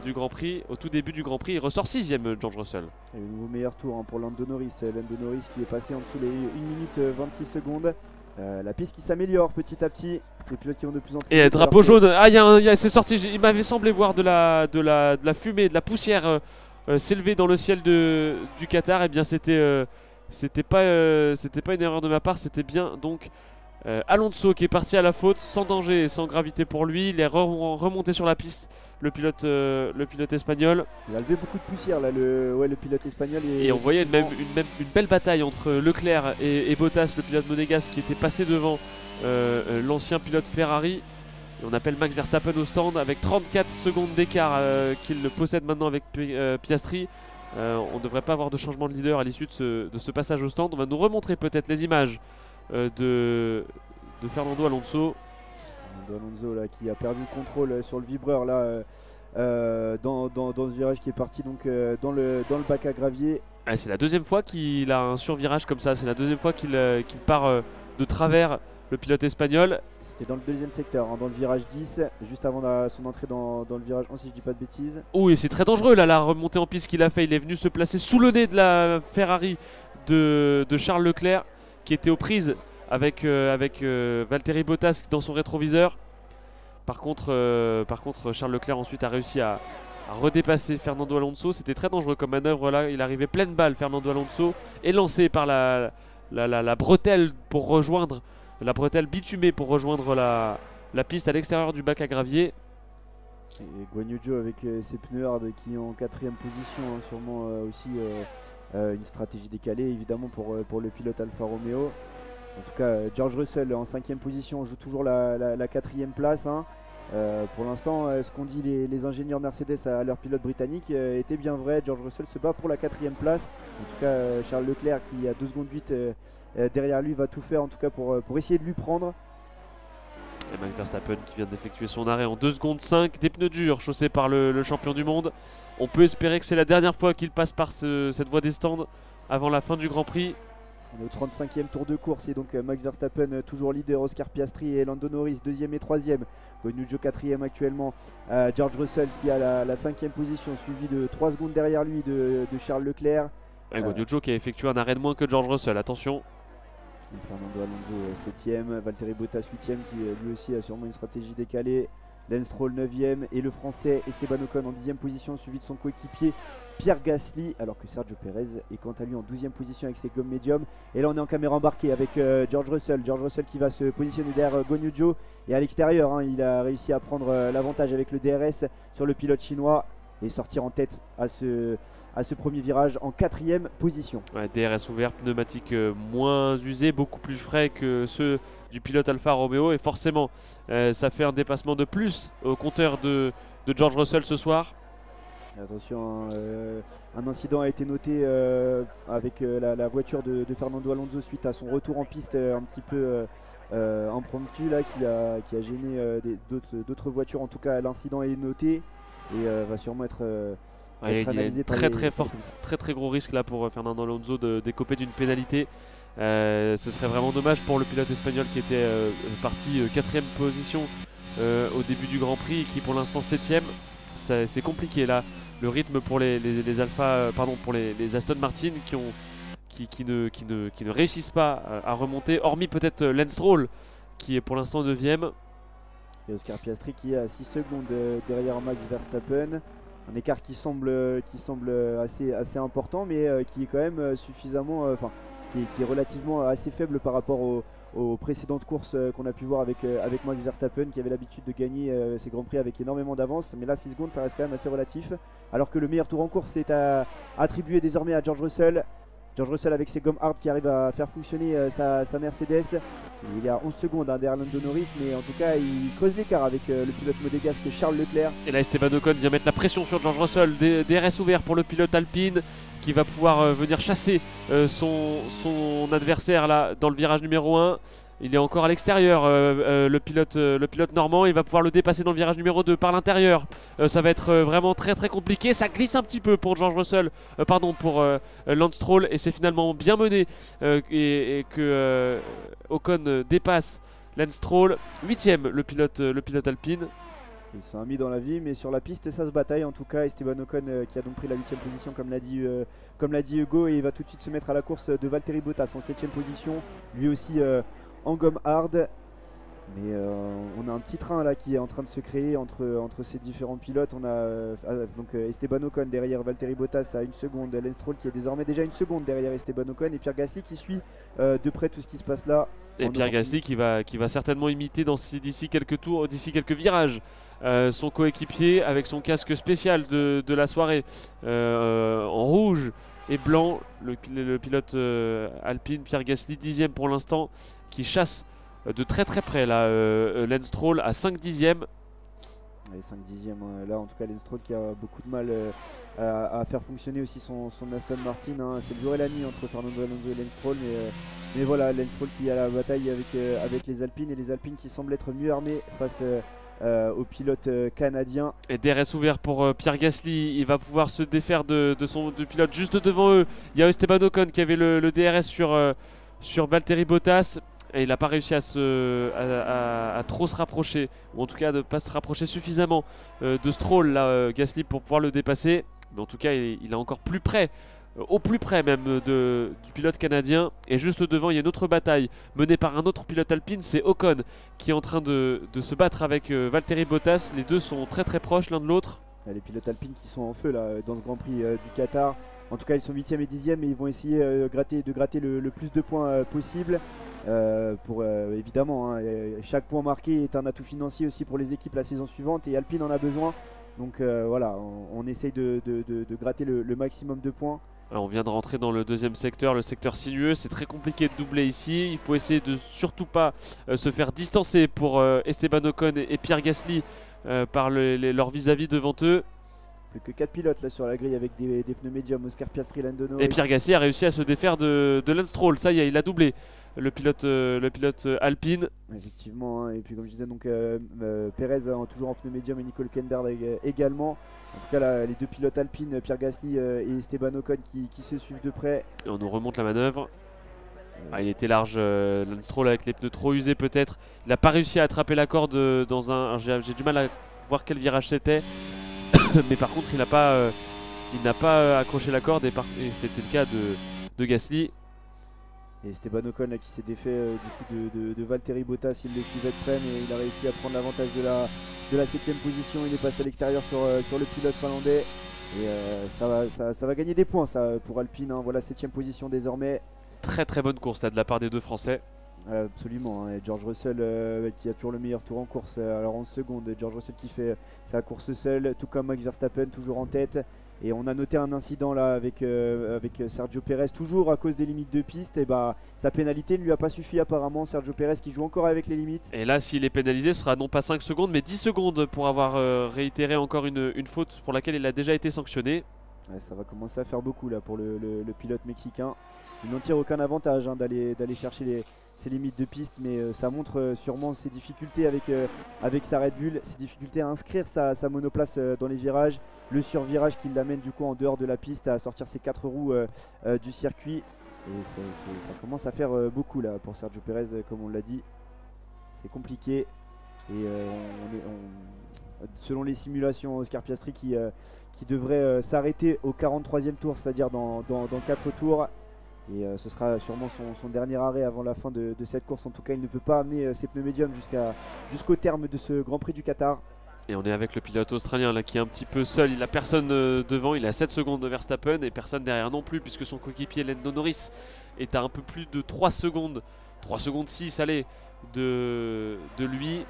du Grand Prix, au tout début du Grand Prix, il ressort 6e George Russell. Et le nouveau meilleur tour hein, pour Lando Norris. Lando Norris qui est passé en dessous les 1 minute 26 secondes. La piste qui s'améliore petit à petit. Les pilotes qui vont de plus en plus. Et drapeau jaune. Ah, c'est sorti. Il m'avait semblé voir de la fumée, de la poussière s'élever dans le ciel du Qatar. Et bien c'était pas une erreur de ma part. C'était bien donc Alonso qui est parti à la faute sans danger et sans gravité pour lui. Il est remonté sur la piste. Le pilote espagnol. Il a levé beaucoup de poussière là, le pilote espagnol. Et on voyait une belle bataille entre Leclerc et Bottas, le pilote monégasque qui était passé devant l'ancien pilote Ferrari. Et on appelle Max Verstappen au stand avec 34 secondes d'écart qu'il possède maintenant avec Piastri. On ne devrait pas avoir de changement de leader à l'issue de ce passage au stand. On va nous remontrer peut-être les images de Fernando Alonso. Alonso là, qui a perdu le contrôle sur le vibreur là, dans ce virage qui est parti donc dans le bac à gravier. Ah, c'est la 2e fois qu'il a un survirage comme ça, c'est la 2e fois qu'il part de travers le pilote espagnol. C'était dans le 2e secteur, hein, dans le virage 10, juste avant son entrée dans le virage 11 si je dis pas de bêtises. Oui, c'est très dangereux là, la remontée en piste qu'il a fait. Il est venu se placer sous le nez de la Ferrari de Charles Leclerc qui était aux prises avec Valtteri Bottas dans son rétroviseur. Par contre, Charles Leclerc ensuite a réussi à redépasser Fernando Alonso. C'était très dangereux comme manœuvre là. Il arrivait pleine balle, Fernando Alonso, et lancé par la bretelle pour rejoindre la bretelle bitumée pour rejoindre la piste à l'extérieur du bac à gravier. Et Guan Yu Zhou avec ses pneus hard qui est en 4e position, hein, sûrement aussi une stratégie décalée évidemment pour le pilote Alfa Romeo. En tout cas, George Russell en 5e position joue toujours la 4e place. Hein. Pour l'instant, ce qu'ont dit les ingénieurs Mercedes à leur pilote britannique était bien vrai. George Russell se bat pour la 4e place. En tout cas, Charles Leclerc qui a 2 secondes 8 derrière lui va tout faire en tout cas pour essayer de lui prendre. Et Max Verstappen qui vient d'effectuer son arrêt en 2 secondes 5. Des pneus durs chaussés par le champion du monde. On peut espérer que c'est la dernière fois qu'il passe par cette voie des stands avant la fin du Grand Prix. On est au 35e tour de course et donc Max Verstappen toujours leader, Oscar Piastri et Lando Norris 2e et 3e, Guan Yu Zhou 4e actuellement, George Russell qui a la 5e position suivi de 3 secondes derrière lui de Charles Leclerc. Guan Yu Zhou qui a effectué un arrêt de moins que George Russell, attention. Fernando Alonso 7e, Valtteri Bottas 8e qui lui aussi a sûrement une stratégie décalée. Lance Stroll 9e et le français Esteban Ocon en 10e position suivi de son coéquipier Pierre Gasly, alors que Sergio Perez est quant à lui en 12e position avec ses gommes médium. Et là on est en caméra embarquée avec George Russell qui va se positionner derrière Guan Yu Zhou et à l'extérieur hein, il a réussi à prendre l'avantage avec le DRS sur le pilote chinois et sortir en tête à ce premier virage en 4e position. Ouais, DRS ouvert, pneumatique moins usé, beaucoup plus frais que ceux du pilote Alfa Romeo et forcément ça fait un dépassement de plus au compteur de George Russell ce soir. Et attention, un incident a été noté avec la voiture de Fernando Alonso suite à son retour en piste un petit peu impromptu là, qui a gêné d'autres voitures. En tout cas l'incident est noté et va sûrement être il y a une très gros risque là pour Fernando Alonso d'écoper d'une pénalité. Ce serait vraiment dommage pour le pilote espagnol qui était parti 4e position au début du Grand Prix et qui pour l'instant 7e. C'est compliqué là, le rythme pour les Aston Martin qui ne réussissent pas à remonter, hormis peut-être Lance Stroll qui est pour l'instant 9e. Et Oscar Piastri qui est à 6 secondes derrière Max Verstappen. Un écart qui semble assez important mais qui est quand même suffisamment, qui est relativement assez faible par rapport aux précédentes courses qu'on a pu voir avec Max Verstappen qui avait l'habitude de gagner ses Grands Prix avec énormément d'avance. Mais là 6 secondes ça reste quand même assez relatif. Alors que le meilleur tour en course est attribué désormais à George Russell. George Russell avec ses gommes hard qui arrive à faire fonctionner sa Mercedes. Il est à 11 secondes derrière Lando Norris, mais en tout cas il creuse l'écart avec le pilote monégasque Charles Leclerc. Et là Esteban Ocon vient mettre la pression sur George Russell, DRS ouvert pour le pilote Alpine qui va pouvoir venir chasser son adversaire là dans le virage numéro 1. Il est encore à l'extérieur, le pilote normand. Il va pouvoir le dépasser dans le virage numéro 2 par l'intérieur. Ça va être vraiment très très compliqué. Ça glisse un petit peu pour George Russell, pour Lance Stroll. Et c'est finalement bien mené et que Ocon dépasse Lance Stroll. 8ème le pilote Alpine. Ils sont mis dans la vie, mais sur la piste ça se bataille. En tout cas Esteban Ocon qui a donc pris la 8ème position comme l'a dit Hugo, et il va tout de suite se mettre à la course de Valtteri Bottas en 7ème position. Lui aussi en gomme hard, mais on a un petit train là qui est en train de se créer entre ces différents pilotes. On a donc Esteban Ocon derrière Valtteri Bottas à 1 seconde, Lance Stroll qui est désormais déjà 1 seconde derrière Esteban Ocon, et Pierre Gasly qui suit de près tout ce qui se passe là. Et Pierre Gasly qui va certainement imiter d'ici quelques tours, d'ici quelques virages, son coéquipier avec son casque spécial de la soirée en rouge et blanc. Le pilote Alpine, Pierre Gasly, 10ème pour l'instant, qui chasse de très très près là, Lance Stroll à 5 dixièmes. Allez, 5 dixièmes là, en tout cas Lance Stroll qui a beaucoup de mal à faire fonctionner aussi son Aston Martin, hein. C'est le jour et la nuit entre Fernando Alonso et Lance Stroll, mais voilà, Lance Stroll qui est à la bataille avec les Alpines, et les Alpines qui semblent être mieux armés face au pilote canadien. Et DRS ouvert pour Pierre Gasly. Il va pouvoir se défaire du pilote juste devant eux. Il y a Esteban Ocon qui avait le DRS sur Valtteri Bottas. Et il n'a pas réussi à trop se rapprocher, ou en tout cas de ne pas se rapprocher suffisamment de Stroll, là, Gasly, pour pouvoir le dépasser. Mais en tout cas, il est encore plus près, au plus près même du pilote canadien. Et juste devant, il y a une autre bataille menée par un autre pilote Alpine, c'est Ocon qui est en train de se battre avec Valtteri Bottas. Les deux sont très très proches l'un de l'autre. Les pilotes Alpines qui sont en feu là, dans ce Grand Prix du Qatar. En tout cas, ils sont 8ème et 10ème, et ils vont essayer de gratter le plus de points possible. Évidemment, hein, chaque point marqué est un atout financier aussi pour les équipes la saison suivante, et Alpine en a besoin. Donc voilà, on essaye de gratter le maximum de points. Alors on vient de rentrer dans le deuxième secteur, le secteur sinueux. C'est très compliqué de doubler ici. Il faut essayer de surtout pas se faire distancer pour Esteban Ocon et Pierre Gasly par leur vis-à-vis devant eux. Plus que 4 pilotes là sur la grille avec des pneus médiums, Oscar Piastri, Lando Norris. Et Pierre Gasly a réussi à se défaire de Lance Stroll. Ça y est, il a doublé le pilote Alpine. Effectivement, hein. Et puis comme je disais, donc Perez toujours en pneus médium, et Nico Hülkenberg également. En tout cas là, les deux pilotes Alpine, Pierre Gasly et Esteban Ocon qui se suivent de près. Et on nous remonte la manœuvre. Il était large, Lance Stroll, avec les pneus trop usés peut-être. Il n'a pas réussi à attraper la corde dans un... J'ai du mal à voir quel virage c'était. Mais par contre il n'a pas accroché la corde, et c'était le cas de Gasly. Et Esteban Ocon là, qui s'est défait du coup de Valtteri Bottas. Il le suivait de près, mais il a réussi à prendre l'avantage de la 7ème position. Il est passé à l'extérieur sur le pilote finlandais, et ça va gagner des points ça pour Alpine, hein. Voilà, 7ème position désormais. Très très bonne course là de la part des deux Français. Absolument, hein. Et George Russell qui a toujours le meilleur tour en course, alors 11 secondes. George Russell qui fait sa course seul, tout comme Max Verstappen toujours en tête. Et on a noté un incident là avec Sergio Perez, toujours à cause des limites de piste. Et bah sa pénalité ne lui a pas suffi apparemment. Sergio Perez qui joue encore avec les limites. Et là, s'il est pénalisé, ce sera non pas 5 secondes mais 10 secondes pour avoir réitéré encore une faute pour laquelle il a déjà été sanctionné. Ouais, ça va commencer à faire beaucoup là pour le pilote mexicain. Il n'en tire aucun avantage, hein, d'aller chercher ses limites de piste, mais ça montre sûrement ses difficultés avec sa Red Bull, ses difficultés à inscrire sa monoplace dans les virages, le survirage qui l'amène du coup en dehors de la piste à sortir ses 4 roues du circuit. Et ça commence à faire beaucoup là pour Sergio Perez, comme on l'a dit. C'est compliqué, et selon les simulations, Oscar Piastri qui devrait s'arrêter au 43e tour, c'est-à-dire dans 4 tours. Et ce sera sûrement son dernier arrêt avant la fin de cette course. En tout cas, il ne peut pas amener ses pneus médiums jusqu'au terme de ce Grand Prix du Qatar. Et on est avec le pilote australien là qui est un petit peu seul. Il n'a personne devant, il a 7 secondes de Verstappen et personne derrière non plus, puisque son coéquipier Lando Norris est à un peu plus de 3 secondes, 3 secondes 6 allez, de lui.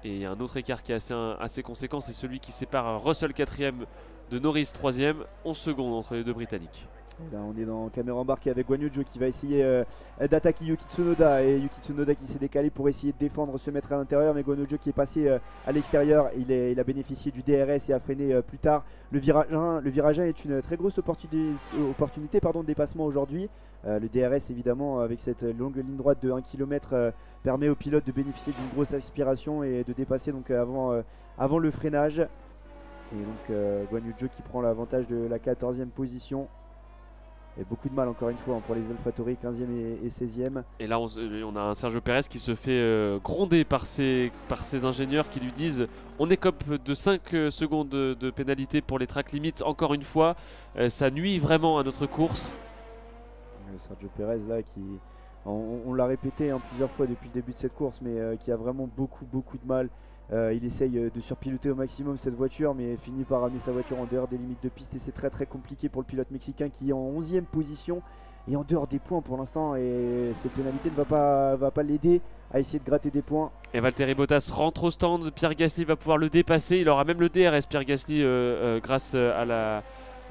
Et il y a un autre écart qui est assez conséquent, c'est celui qui sépare Russell 4ème de Norris 3ème, 11 secondes entre les deux Britanniques. Et là on est dans caméra embarquée avec Guan Yu Zhou qui va essayer d'attaquer Yuki Tsunoda, et Yuki Tsunoda qui s'est décalé pour essayer de défendre, se mettre à l'intérieur, mais Guan Yu Zhou qui est passé à l'extérieur. Il a bénéficié du DRS et a freiné plus tard. Le virage 1 est une très grosse opportunité de dépassement aujourd'hui. Le DRS évidemment avec cette longue ligne droite de 1 km permet au pilote de bénéficier d'une grosse aspiration et de dépasser donc avant le freinage. Et donc Guan Yu Zhou qui prend l'avantage de la 14e position. Et beaucoup de mal encore une fois pour les AlphaTauri 15e et 16e. Et là on a un Sergio Pérez qui se fait gronder par ses ingénieurs qui lui disent on écope de 5 secondes de pénalité pour les track limits encore une fois. Ça nuit vraiment à notre course. Sergio Pérez là qui, on l'a répété plusieurs fois depuis le début de cette course, mais qui a vraiment beaucoup de mal. Il essaye de surpiloter au maximum cette voiture, mais finit par ramener sa voiture en dehors des limites de piste, et c'est très compliqué pour le pilote mexicain qui est en 11e position et en dehors des points pour l'instant, et cette pénalité ne va pas l'aider à essayer de gratter des points. Et Valtteri Bottas rentre au stand, Pierre Gasly va pouvoir le dépasser, il aura même le DRS Pierre Gasly grâce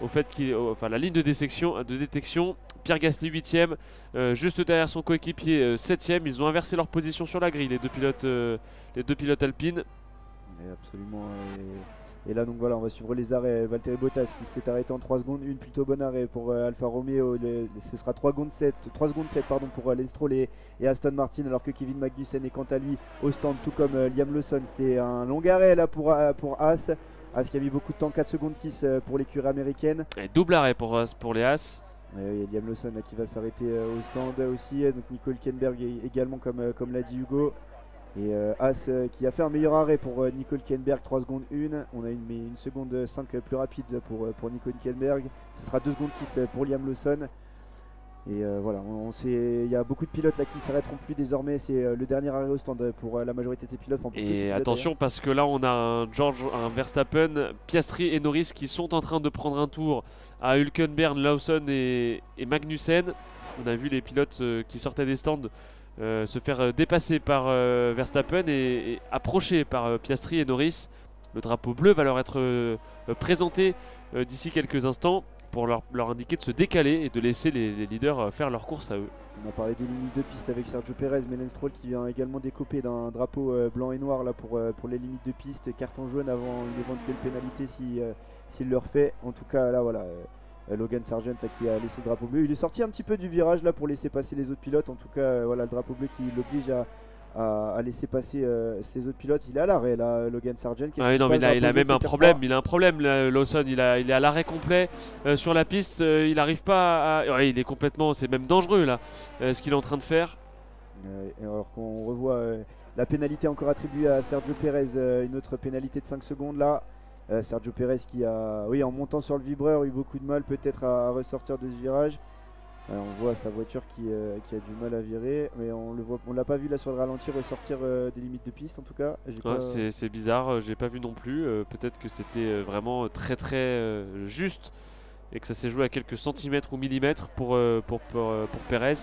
au fait la ligne de détection. Pierre Gasly 8ème, juste derrière son coéquipier 7ème. Ils ont inversé leur position sur la grille, les deux pilotes alpines. Et absolument. Et là donc voilà, on va suivre les arrêts. Valtteri Bottas qui s'est arrêté en 3 secondes, une plutôt bonne arrêt pour Alfa Romeo. Ce sera 3 secondes 7 pour Lance Stroll et Aston Martin, alors que Kevin Magnussen est quant à lui au stand, tout comme Liam Lawson. C'est un long arrêt là pour Haas. Haas qui a mis beaucoup de temps, 4 secondes 6 pour l'écurie américaine. Et double arrêt pour les Haas. Il y a Liam Lawson qui va s'arrêter au stand aussi, donc Nico Hülkenberg également comme l'a dit Hugo. Et Haas qui a fait un meilleur arrêt pour Nico Hülkenberg, 3 secondes 1. On a une seconde 5 plus rapide pour Nico Hülkenberg. Ce sera 2 secondes 6 pour Liam Lawson. Et voilà, il y a beaucoup de pilotes là qui ne s'arrêteront plus désormais. C'est le dernier arrêt au stand pour la majorité de ces pilotes. Et attention parce que là on a un Verstappen, Piastri et Norris qui sont en train de prendre un tour à Hülkenberg, Lawson et Magnussen. On a vu les pilotes qui sortaient des stands se faire dépasser par Verstappen et approcher par Piastri et Norris. Le drapeau bleu va leur être présenté d'ici quelques instants, pour leur indiquer de se décaler et de laisser les leaders faire leur course à eux. On a parlé des limites de piste avec Sergio Pérez, mais Lance Stroll qui vient également décoper d'un drapeau blanc et noir là pour les limites de piste. Carton jaune avant une éventuelle pénalité s'il le refait. En tout cas là voilà, Logan Sargent qui a laissé le drapeau bleu. Il est sorti un petit peu du virage là pour laisser passer les autres pilotes. En tout cas voilà, le drapeau bleu qui l'oblige à laisser passer ses autres pilotes. Il est à l'arrêt là, Logan Sargent. Ah non, mais il a même un problème. Il a un problème là, Lawson. Il est à l'arrêt complet sur la piste. Il n'arrive pas à. Ouais, il est complètement. C'est même dangereux là ce qu'il est en train de faire. Alors qu'on revoit la pénalité encore attribuée à Sergio Pérez, une autre pénalité de 5 secondes là. Sergio Pérez qui a, oui, en montant sur le vibreur, eu beaucoup de mal peut-être à ressortir de ce virage. On voit sa voiture qui a du mal à virer, mais on l'a pas vu là sur le ralenti ressortir des limites de piste en tout cas. C'est bizarre, j'ai pas vu non plus. Peut-être que c'était vraiment très juste et que ça s'est joué à quelques centimètres ou millimètres pour Pérez.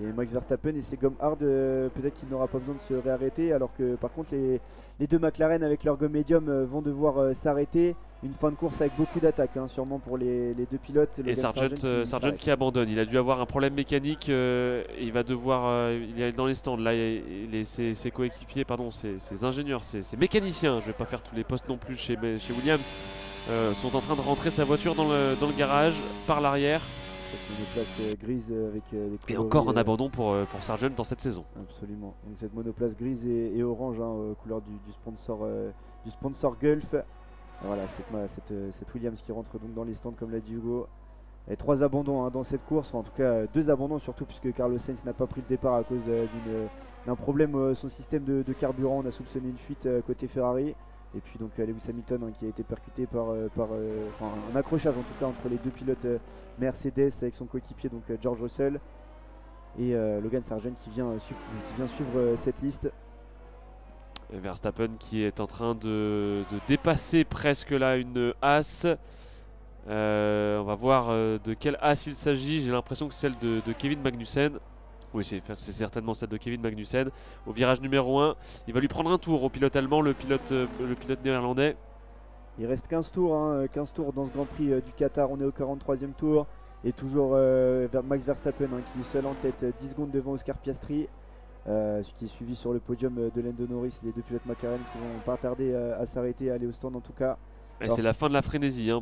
Et Max Verstappen et ses gommes hard, peut-être qu'il n'aura pas besoin de se réarrêter, alors que par contre les deux McLaren avec leur gomme médium vont devoir s'arrêter. Une fin de course avec beaucoup d'attaques, sûrement pour les deux pilotes. Et Sargent qui abandonne, il a dû avoir un problème mécanique, il va devoir, il est dans les stands, là ses coéquipiers, pardon, ses ingénieurs, ses mécaniciens, je vais pas faire tous les postes non plus chez Williams, sont en train de rentrer sa voiture dans le garage par l'arrière. Monoplace grise avec des et encore un abandon pour Sargent dans cette saison. Absolument. Donc cette monoplace grise et orange, couleur du sponsor Gulf. Et voilà, cette Williams qui rentre donc dans les stands comme l'a dit Hugo. Et 3 abandons dans cette course, enfin, en tout cas 2 abandons surtout puisque Carlos Sainz n'a pas pris le départ à cause d'un problème son système de carburant. On a soupçonné une fuite côté Ferrari. Et puis donc Lewis Hamilton qui a été percuté par un accrochage en tout cas entre les deux pilotes Mercedes avec son coéquipier donc George Russell et Logan Sargent qui vient suivre cette liste. Et Verstappen qui est en train de dépasser presque là une Haas. On va voir de quelle Haas il s'agit. J'ai l'impression que c'est celle de Kevin Magnussen. Oui, c'est certainement celle de Kevin Magnussen. Au virage numéro 1, il va lui prendre un tour au pilote allemand, le pilote néerlandais. Il reste 15 tours, hein, 15 tours dans ce Grand Prix du Qatar. On est au 43e tour. Et toujours Max Verstappen hein, qui est seul en tête, 10 secondes devant Oscar Piastri. Ce qui est suivi sur le podium de Lando Norris, les deux pilotes McLaren qui vont pas tarder à s'arrêter, à aller au stand en tout cas. C'est la fin de la frénésie hein,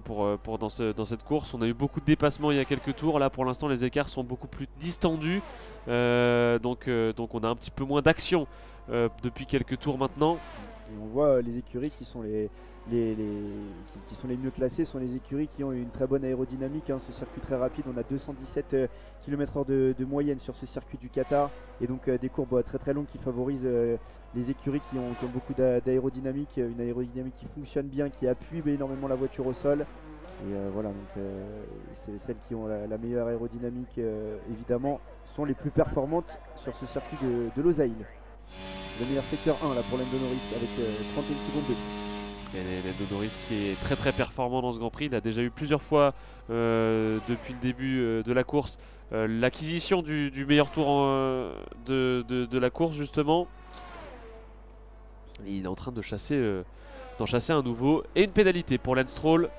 dans cette course. On a eu beaucoup de dépassements il y a quelques tours. Là pour l'instant les écarts sont beaucoup plus distendus. Donc on a un petit peu moins d'action depuis quelques tours maintenant. Et on voit les écuries qui sont qui sont les mieux classées sont les écuries qui ont une très bonne aérodynamique hein, ce circuit très rapide, on a 217 km/h de moyenne sur ce circuit du Qatar et donc des courbes très très longues qui favorisent les écuries qui ont beaucoup d'aérodynamique, une aérodynamique qui fonctionne bien, qui appuie énormément la voiture au sol et voilà donc c'est celles qui ont la meilleure aérodynamique évidemment sont les plus performantes sur ce circuit de Losail. Le meilleur secteur 1 là pour Lando Norris avec 31 secondes de Et Lando Norris qui est très très performant dans ce Grand Prix. Il a déjà eu plusieurs fois depuis le début de la course l'acquisition du meilleur tour de la course justement. Et il est en train de d'en chasser un nouveau. Et une pénalité pour Lance Stroll.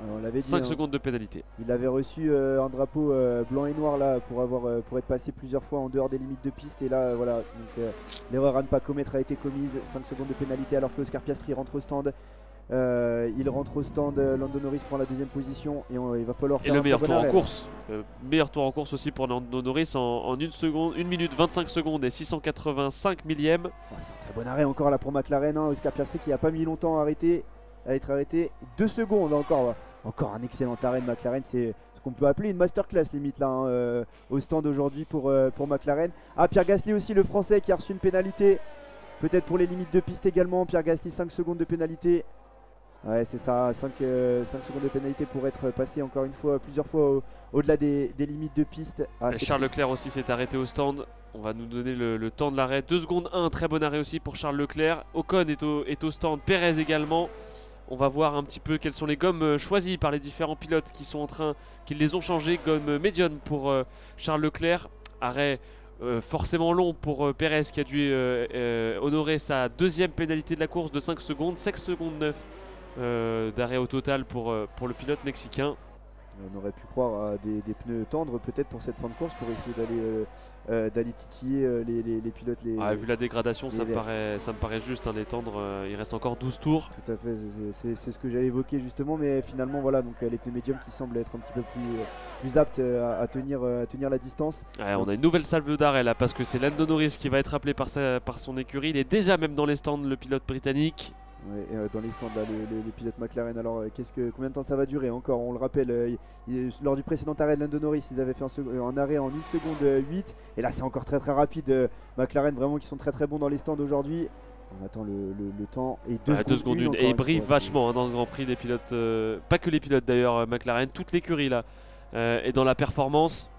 On l'avait dit, 5 secondes de pénalité. Il avait reçu un drapeau blanc et noir là pour être passé plusieurs fois en dehors des limites de piste et là voilà donc l'erreur à ne pas commettre a été commise, 5 secondes de pénalité alors que Oscar Piastri rentre au stand. Il rentre au stand, Lando Norris prend la deuxième position et il va falloir faire le meilleur tour en arrêt. course. Meilleur tour en course aussi pour Lando Norris en 1 minute 25 secondes et 685 millièmes. C'est un très bon arrêt encore là pour McLaren, hein. Oscar Piastri qui n'a pas mis longtemps à être arrêté. 2 secondes encore. Encore un excellent arrêt de McLaren, c'est ce qu'on peut appeler une masterclass limite là hein, au stand aujourd'hui pour McLaren. Ah, Pierre Gasly aussi le français qui a reçu une pénalité, peut-être pour les limites de piste également. Pierre Gasly 5 secondes de pénalité. Ouais c'est ça, 5 secondes de pénalité pour être passé encore une fois, plusieurs fois au-delà des limites de piste. Charles Leclerc aussi s'est arrêté au stand. On va nous donner le temps de l'arrêt. 2 secondes 1, très bon arrêt aussi pour Charles Leclerc. Ocon est au stand, Perez également. On va voir un petit peu quelles sont les gommes choisies par les différents pilotes qui les ont changées. Gomme médium pour Charles Leclerc. Arrêt forcément long pour Perez qui a dû honorer sa deuxième pénalité de la course de 5 secondes. 5 secondes 9 d'arrêt au total pour le pilote mexicain. On aurait pu croire à des pneus tendres peut-être pour cette fin de course pour essayer d'aller titiller les pilotes. Vu la dégradation, ça me paraît juste les tendre. Il reste encore 12 tours. Tout à fait, c'est ce que j'allais évoquer justement, mais finalement voilà donc les pneus médiums qui semblent être un petit peu plus aptes à tenir la distance. On a une nouvelle salve d'arrêt là parce que c'est Lando Norris qui va être appelé par son écurie. Il est déjà même dans les stands, le pilote britannique. Ouais, dans les stands là, les pilotes McLaren. Alors combien de temps ça va durer encore? On le rappelle, lors du précédent arrêt de Lando Norris, ils avaient fait un arrêt en 1 seconde 8. Et là c'est encore très très rapide. McLaren vraiment qui sont très très bons dans les stands aujourd'hui. On attend le temps. Et 2 secondes 1. Et ils brillent vachement dans ce Grand Prix, les pilotes. Pas que les pilotes d'ailleurs, McLaren, toute l'écurie là. Et dans la performance.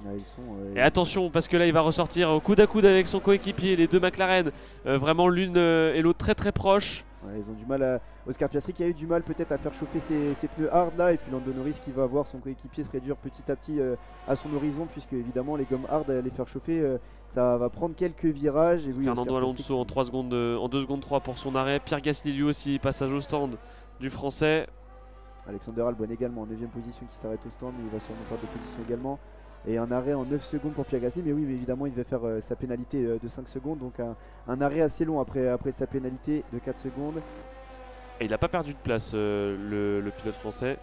Et attention parce que là il va ressortir au coude à coude avec son coéquipier, les deux McLaren. Vraiment l'une et l'autre très très proches. Ils ont du mal Oscar Piastri qui a eu du mal peut-être à faire chauffer ses pneus hard là, et puis Lando Norris qui va voir son coéquipier se réduire petit à petit à son horizon, puisque évidemment les gommes hard les faire chauffer ça va prendre quelques virages. Et oui, Fernando Alonso en 2 secondes 3 pour son arrêt. Pierre Gasly lui aussi, passage au stand du français. Alexander Albon également en 9ème position qui s'arrête au stand, il va sûrement perdre de position également. Et un arrêt en 9 secondes pour Pierre Gasly, mais oui, mais évidemment il devait faire sa pénalité de 5 secondes, donc un arrêt assez long après sa pénalité de 4 secondes. Et il n'a pas perdu de place le pilote français.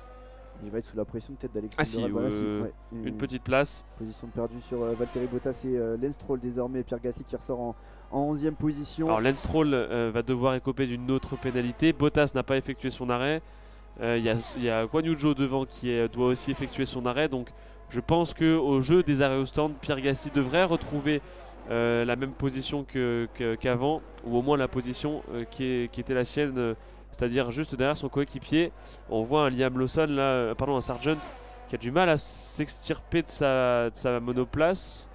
Il va être sous la pression peut-être d'Alexander Albon. Une petite place. Position perdue sur Valtteri Bottas et Lance Stroll désormais. Pierre Gasly qui ressort en 11ème position. Alors Lance Stroll va devoir écoper d'une autre pénalité. Bottas n'a pas effectué son arrêt. Il y a Guan Yu Zhou devant qui doit aussi effectuer son arrêt. Donc je pense qu'au jeu des arrêts au stand, Pierre Gasly devrait retrouver la même position qu'avant, ou au moins la position qui était la sienne, c'est-à-dire juste derrière son coéquipier. On voit un Liam Lawson, là, pardon, un Sargent qui a du mal à s'extirper de sa monoplace.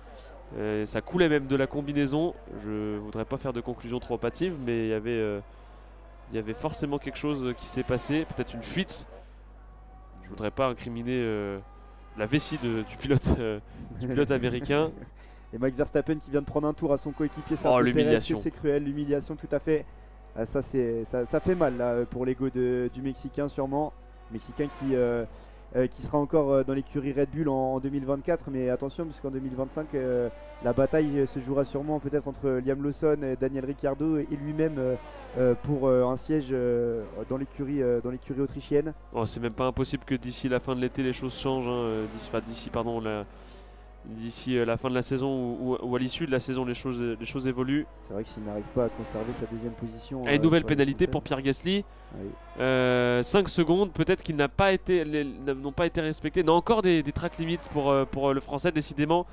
Ça coulait même de la combinaison. Je voudrais pas faire de conclusion trop hâtive, mais il y avait forcément quelque chose qui s'est passé, peut-être une fuite. Je voudrais pas incriminer la vessie du pilote américain. Et Max Verstappen qui vient de prendre un tour à son coéquipier. L'humiliation. C'est cruel, l'humiliation tout à fait. Ah, ça fait mal là, pour l'ego du Mexicain sûrement. Mexicain qui sera encore dans l'écurie Red Bull en 2024, mais attention parce qu'en 2025 la bataille se jouera sûrement peut-être entre Liam Lawson, Daniel Ricciardo et lui-même pour un siège dans l'écurie autrichienne. Oh, c'est même pas impossible que d'ici la fin de l'été les choses changent, hein, d'ici la fin de la saison ou à l'issue de la saison les choses évoluent. C'est vrai que s'il n'arrive pas à conserver sa deuxième position. Et une nouvelle pénalité pour Pierre Gasly. Oui. 5 secondes, peut-être qu'ils n'ont pas été respectés. Il y a encore des track limits pour le français, décidément.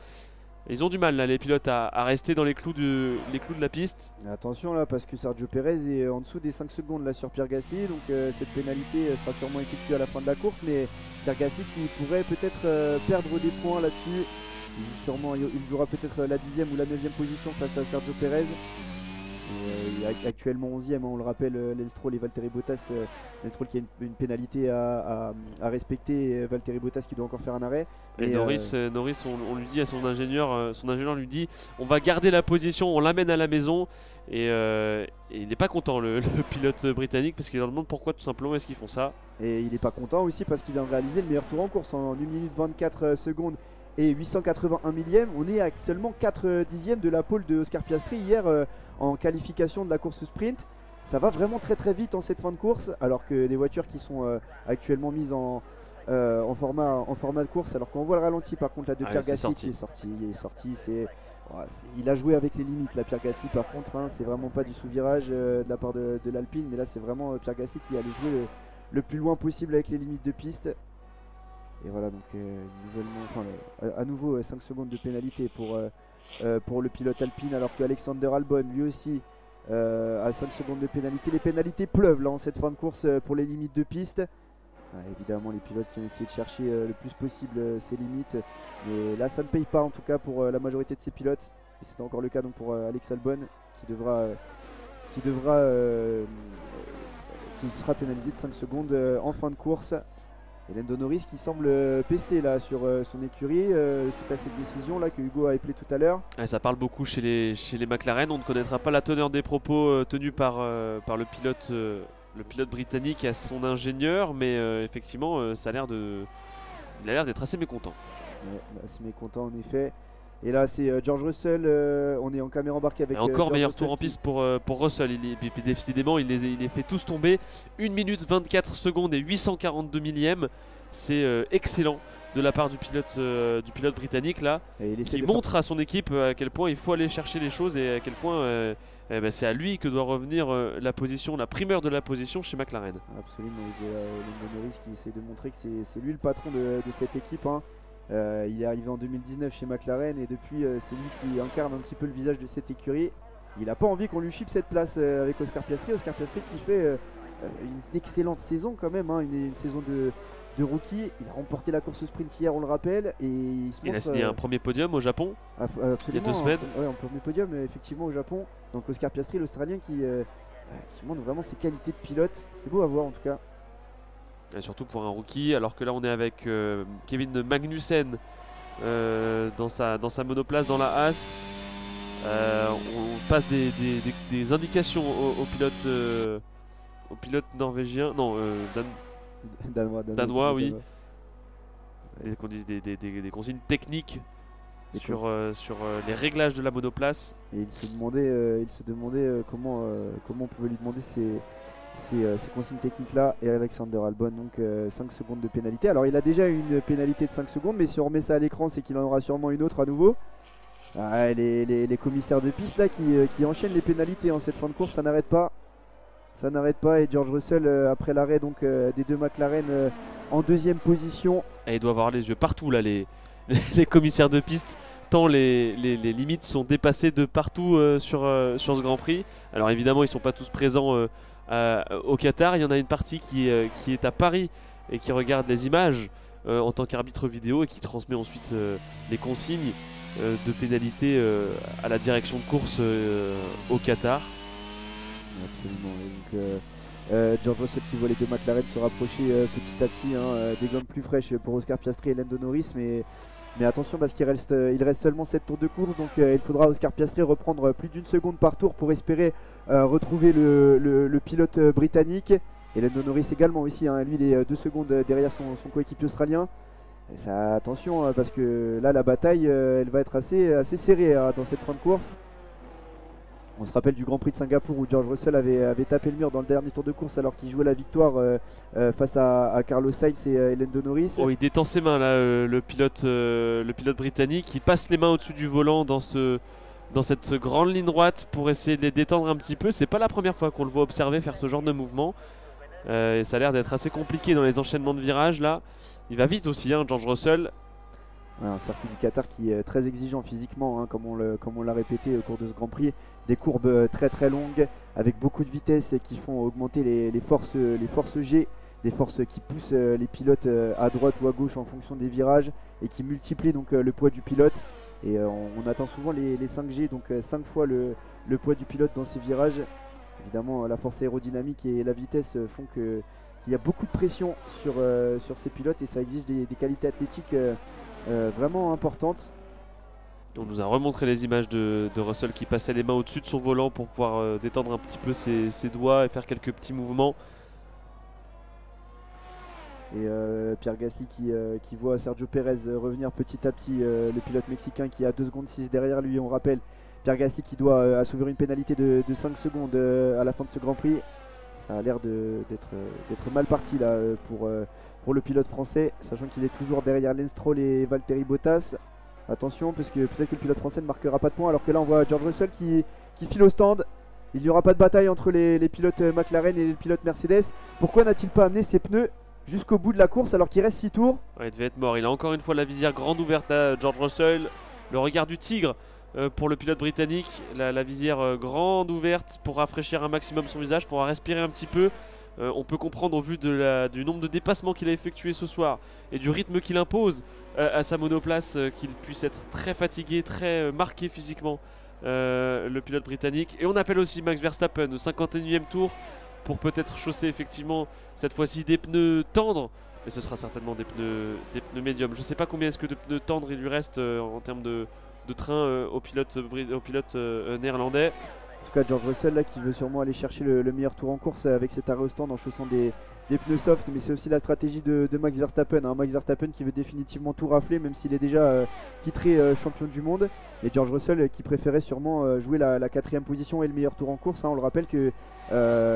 Ils ont du mal là, les pilotes à rester dans les clous de la piste. Et attention là, parce que Sergio Pérez est en dessous des 5 secondes là sur Pierre Gasly, donc cette pénalité sera sûrement effectuée à la fin de la course, mais Pierre Gasly qui pourrait peut-être perdre des points là-dessus. Il jouera peut-être la 10e ou la 9e position face à Sergio Pérez. Il est actuellement 11e, on le rappelle, Lance Stroll et Valtteri Bottas. Lance Stroll qui a une pénalité à respecter, et Valtteri Bottas qui doit encore faire un arrêt. Et Norris, on lui dit à son ingénieur lui dit on va garder la position, on l'amène à la maison. Et il n'est pas content le pilote britannique parce qu'il leur demande pourquoi tout simplement est-ce qu'ils font ça. Et il n'est pas content aussi parce qu'il vient de réaliser le meilleur tour en course en 1 minute 24 secondes. Et 881 millième, on est à seulement 4 dixièmes de la pole de Oscar Piastri hier en qualification de la course sprint. Ça va vraiment très très vite en cette fin de course, alors que les voitures qui sont actuellement mises en format de course, alors qu'on voit le ralenti par contre là de Pierre Gasly qui est sorti, il a joué avec les limites là Pierre Gasly par contre, hein, c'est vraiment pas du sous-virage de la part de l'Alpine, mais là c'est vraiment Pierre Gasly qui allait jouer le plus loin possible avec les limites de piste. Et voilà donc à nouveau 5 secondes de pénalité pour le pilote Alpine, alors qu'Alexander Albon lui aussi a 5 secondes de pénalité. Les pénalités pleuvent là en cette fin de course pour les limites de piste. Évidemment les pilotes qui ont essayé de chercher le plus possible ces limites, mais là ça ne paye pas en tout cas pour la majorité de ces pilotes. Et c'est encore le cas donc pour Alex Albon qui sera pénalisé de 5 secondes en fin de course. Et Lando Norris qui semble pester là sur son écurie suite à cette décision là que Hugo a appelé tout à l'heure. Ça parle beaucoup chez les McLaren. On ne connaîtra pas la teneur des propos tenus par le pilote britannique à son ingénieur, mais effectivement il a l'air d'être assez mécontent. Ouais, assez mécontent en effet. Et là c'est George Russell, on est en caméra embarquée avec encore George meilleur Russell tour en piste pour Russell. Décidément il les fait tous tomber. 1 minute 24 secondes et 842 millièmes. C'est excellent de la part du pilote britannique là, qui montre à son équipe à quel point il faut aller chercher les choses et à quel point c'est à lui que doit revenir la primeur de la position chez McLaren. Absolument, Lando Norris qui essaie de montrer que c'est lui le patron de cette équipe, hein. Il est arrivé en 2019 chez McLaren et depuis c'est lui qui incarne un petit peu le visage de cette écurie. Il n'a pas envie qu'on lui chippe cette place avec Oscar Piastri. Oscar Piastri qui fait une excellente saison quand même, hein, une saison de rookie. Il a remporté la course sprint hier, on le rappelle, et il a signé un premier podium au Japon il y a 2 semaines. Un premier podium effectivement au Japon. Donc Oscar Piastri, l'Australien qui montre vraiment ses qualités de pilote. C'est beau à voir en tout cas. Et surtout pour un rookie, alors que là on est avec Kevin Magnussen dans sa monoplace dans la Haas. On passe des indications au pilote norvégien, non danois, oui. Des consignes techniques sur les réglages de la monoplace. Et il se demandait comment on pouvait lui demander ces consignes techniques là. Et Alexander Albon donc 5 secondes de pénalité. Alors il a déjà une pénalité de 5 secondes, mais si on remet ça à l'écran c'est qu'il en aura sûrement une autre à nouveau. Les commissaires de piste là qui enchaînent les pénalités en cette fin de course, ça n'arrête pas. Et George Russell après l'arrêt donc des deux McLaren en 2e position. Et il doit avoir les yeux partout là les commissaires de piste, tant les limites sont dépassées de partout sur ce Grand Prix. Alors évidemment ils ne sont pas tous présents au Qatar, il y en a une partie qui est à Paris et qui regarde les images en tant qu'arbitre vidéo et qui transmet ensuite les consignes de pénalité à la direction de course au Qatar. Absolument. Donc, George Russell qui voit les deux McLaren se rapprocher petit à petit, hein, des gommes plus fraîches pour Oscar Piastri et Lando Norris, mais Mais attention parce il reste seulement 7 tours de course, donc il faudra à Oscar Piastri reprendre plus d'une seconde par tour pour espérer retrouver le pilote britannique. Et Lando Norris également aussi, hein, lui il est 2 secondes derrière son coéquipier australien. Et ça, attention parce que là la bataille elle va être assez serrée hein, dans cette fin de course. On se rappelle du Grand Prix de Singapour où George Russell avait tapé le mur dans le dernier tour de course alors qu'il jouait la victoire face à Carlos Sainz et Lando Norris. Oh, il détend ses mains là, le pilote britannique. Il passe les mains au-dessus du volant dans cette grande ligne droite pour essayer de les détendre un petit peu. C'est pas la première fois qu'on le voit observer faire ce genre de mouvement. Et ça a l'air d'être assez compliqué dans les enchaînements de virages là. Il va vite aussi, hein, George Russell. Ouais, un circuit du Qatar qui est très exigeant physiquement, hein, comme on l'a répété au cours de ce Grand Prix. Des courbes très longues avec beaucoup de vitesse qui font augmenter les forces G, des forces qui poussent les pilotes à droite ou à gauche en fonction des virages et qui multiplient donc le poids du pilote. Et on atteint souvent les 5G, donc 5 fois le poids du pilote dans ces virages. Évidemment, la force aérodynamique et la vitesse font qu'il y a beaucoup de pression sur ces pilotes et ça exige des qualités athlétiques vraiment importantes. On nous a remontré les images de Russell qui passait les mains au-dessus de son volant pour pouvoir détendre un petit peu ses doigts et faire quelques petits mouvements. Et Pierre Gasly qui voit Sergio Pérez revenir petit à petit, le pilote mexicain qui a 2 secondes 6 derrière lui. On rappelle Pierre Gasly qui doit assouvir une pénalité de 5 secondes à la fin de ce Grand Prix. Ça a l'air d'être mal parti là pour le pilote français, sachant qu'il est toujours derrière Lance Stroll et Valtteri Bottas. Attention parce que peut-être que le pilote français ne marquera pas de points, alors que là on voit George Russell qui file au stand. Il n'y aura pas de bataille entre les pilotes McLaren et les pilotes Mercedes. Pourquoi n'a-t-il pas amené ses pneus jusqu'au bout de la course alors qu'il reste 6 tours? Ouais, il devait être mort. Il a encore une fois la visière grande ouverte là, George Russell. Le regard du tigre pour le pilote britannique. La visière grande ouverte pour rafraîchir un maximum son visage, pour respirer un petit peu. On peut comprendre au vu du nombre de dépassements qu'il a effectué ce soir et du rythme qu'il impose à sa monoplace qu'il puisse être très fatigué, très marqué physiquement, le pilote britannique. Et on appelle aussi Max Verstappen au 51e tour pour peut-être chausser effectivement cette fois-ci des pneus tendres, mais ce sera certainement des pneus médiums. Je ne sais pas combien est-ce que de pneus tendres il lui reste en termes de train au pilote néerlandais. En tout cas George Russell là qui veut sûrement aller chercher le meilleur tour en course avec cet arrêt au stand en chaussant des pneus soft, mais c'est aussi la stratégie de Max Verstappen, hein. Max Verstappen qui veut définitivement tout rafler même s'il est déjà titré champion du monde, et George Russell qui préférait sûrement jouer la 4ème position et le meilleur tour en course, hein. On le rappelle que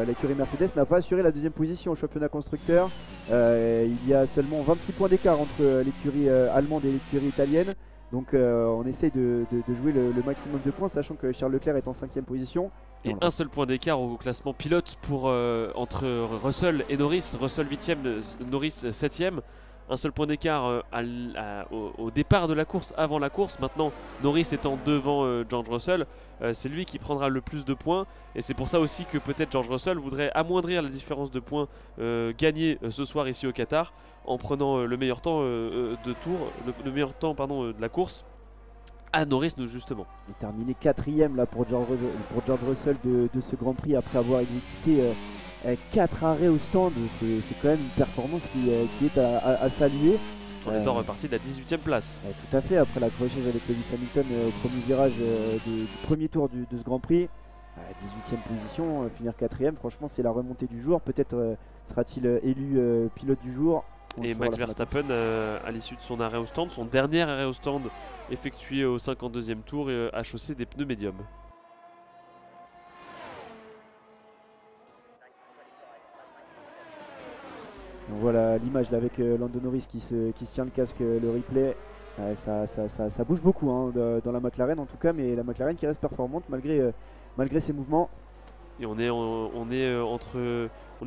l'écurie Mercedes n'a pas assuré la 2ème position au championnat constructeur. Il y a seulement 26 points d'écart entre l'écurie allemande et l'écurie italienne. Donc on essaye de jouer le maximum de points, sachant que Charles Leclerc est en 5ème position. Et un seul point d'écart au classement pilote entre Russell et Norris. Russell 8ème, Norris 7ème. Un seul point d'écart au départ de la course, avant la course. Maintenant, Norris étant devant George Russell, c'est lui qui prendra le plus de points. Et c'est pour ça aussi que peut-être George Russell voudrait amoindrir la différence de points gagnée ce soir ici au Qatar en prenant le meilleur temps le meilleur temps de la course à Norris justement. Il est terminé 4ème là pour George Russell de ce Grand Prix après avoir exécuté 4 arrêts au stand. C'est quand même une performance qui est à saluer. En étant reparti de la 18ème place. Tout à fait, après l'accrochage avec Lewis Hamilton au premier virage du premier tour de ce Grand Prix. 18ème position, finir 4ème, franchement c'est la remontée du jour. Peut-être sera-t-il élu pilote du jour. Et Max Verstappen, à l'issue de son arrêt au stand, son dernier arrêt au stand effectué au 52e tour, a chaussé des pneus médiums. Donc voilà l'image là avec Lando Norris qui se tient le casque, le replay. Ça bouge beaucoup hein, dans la McLaren en tout cas, mais la McLaren qui reste performante malgré ses mouvements. Et on est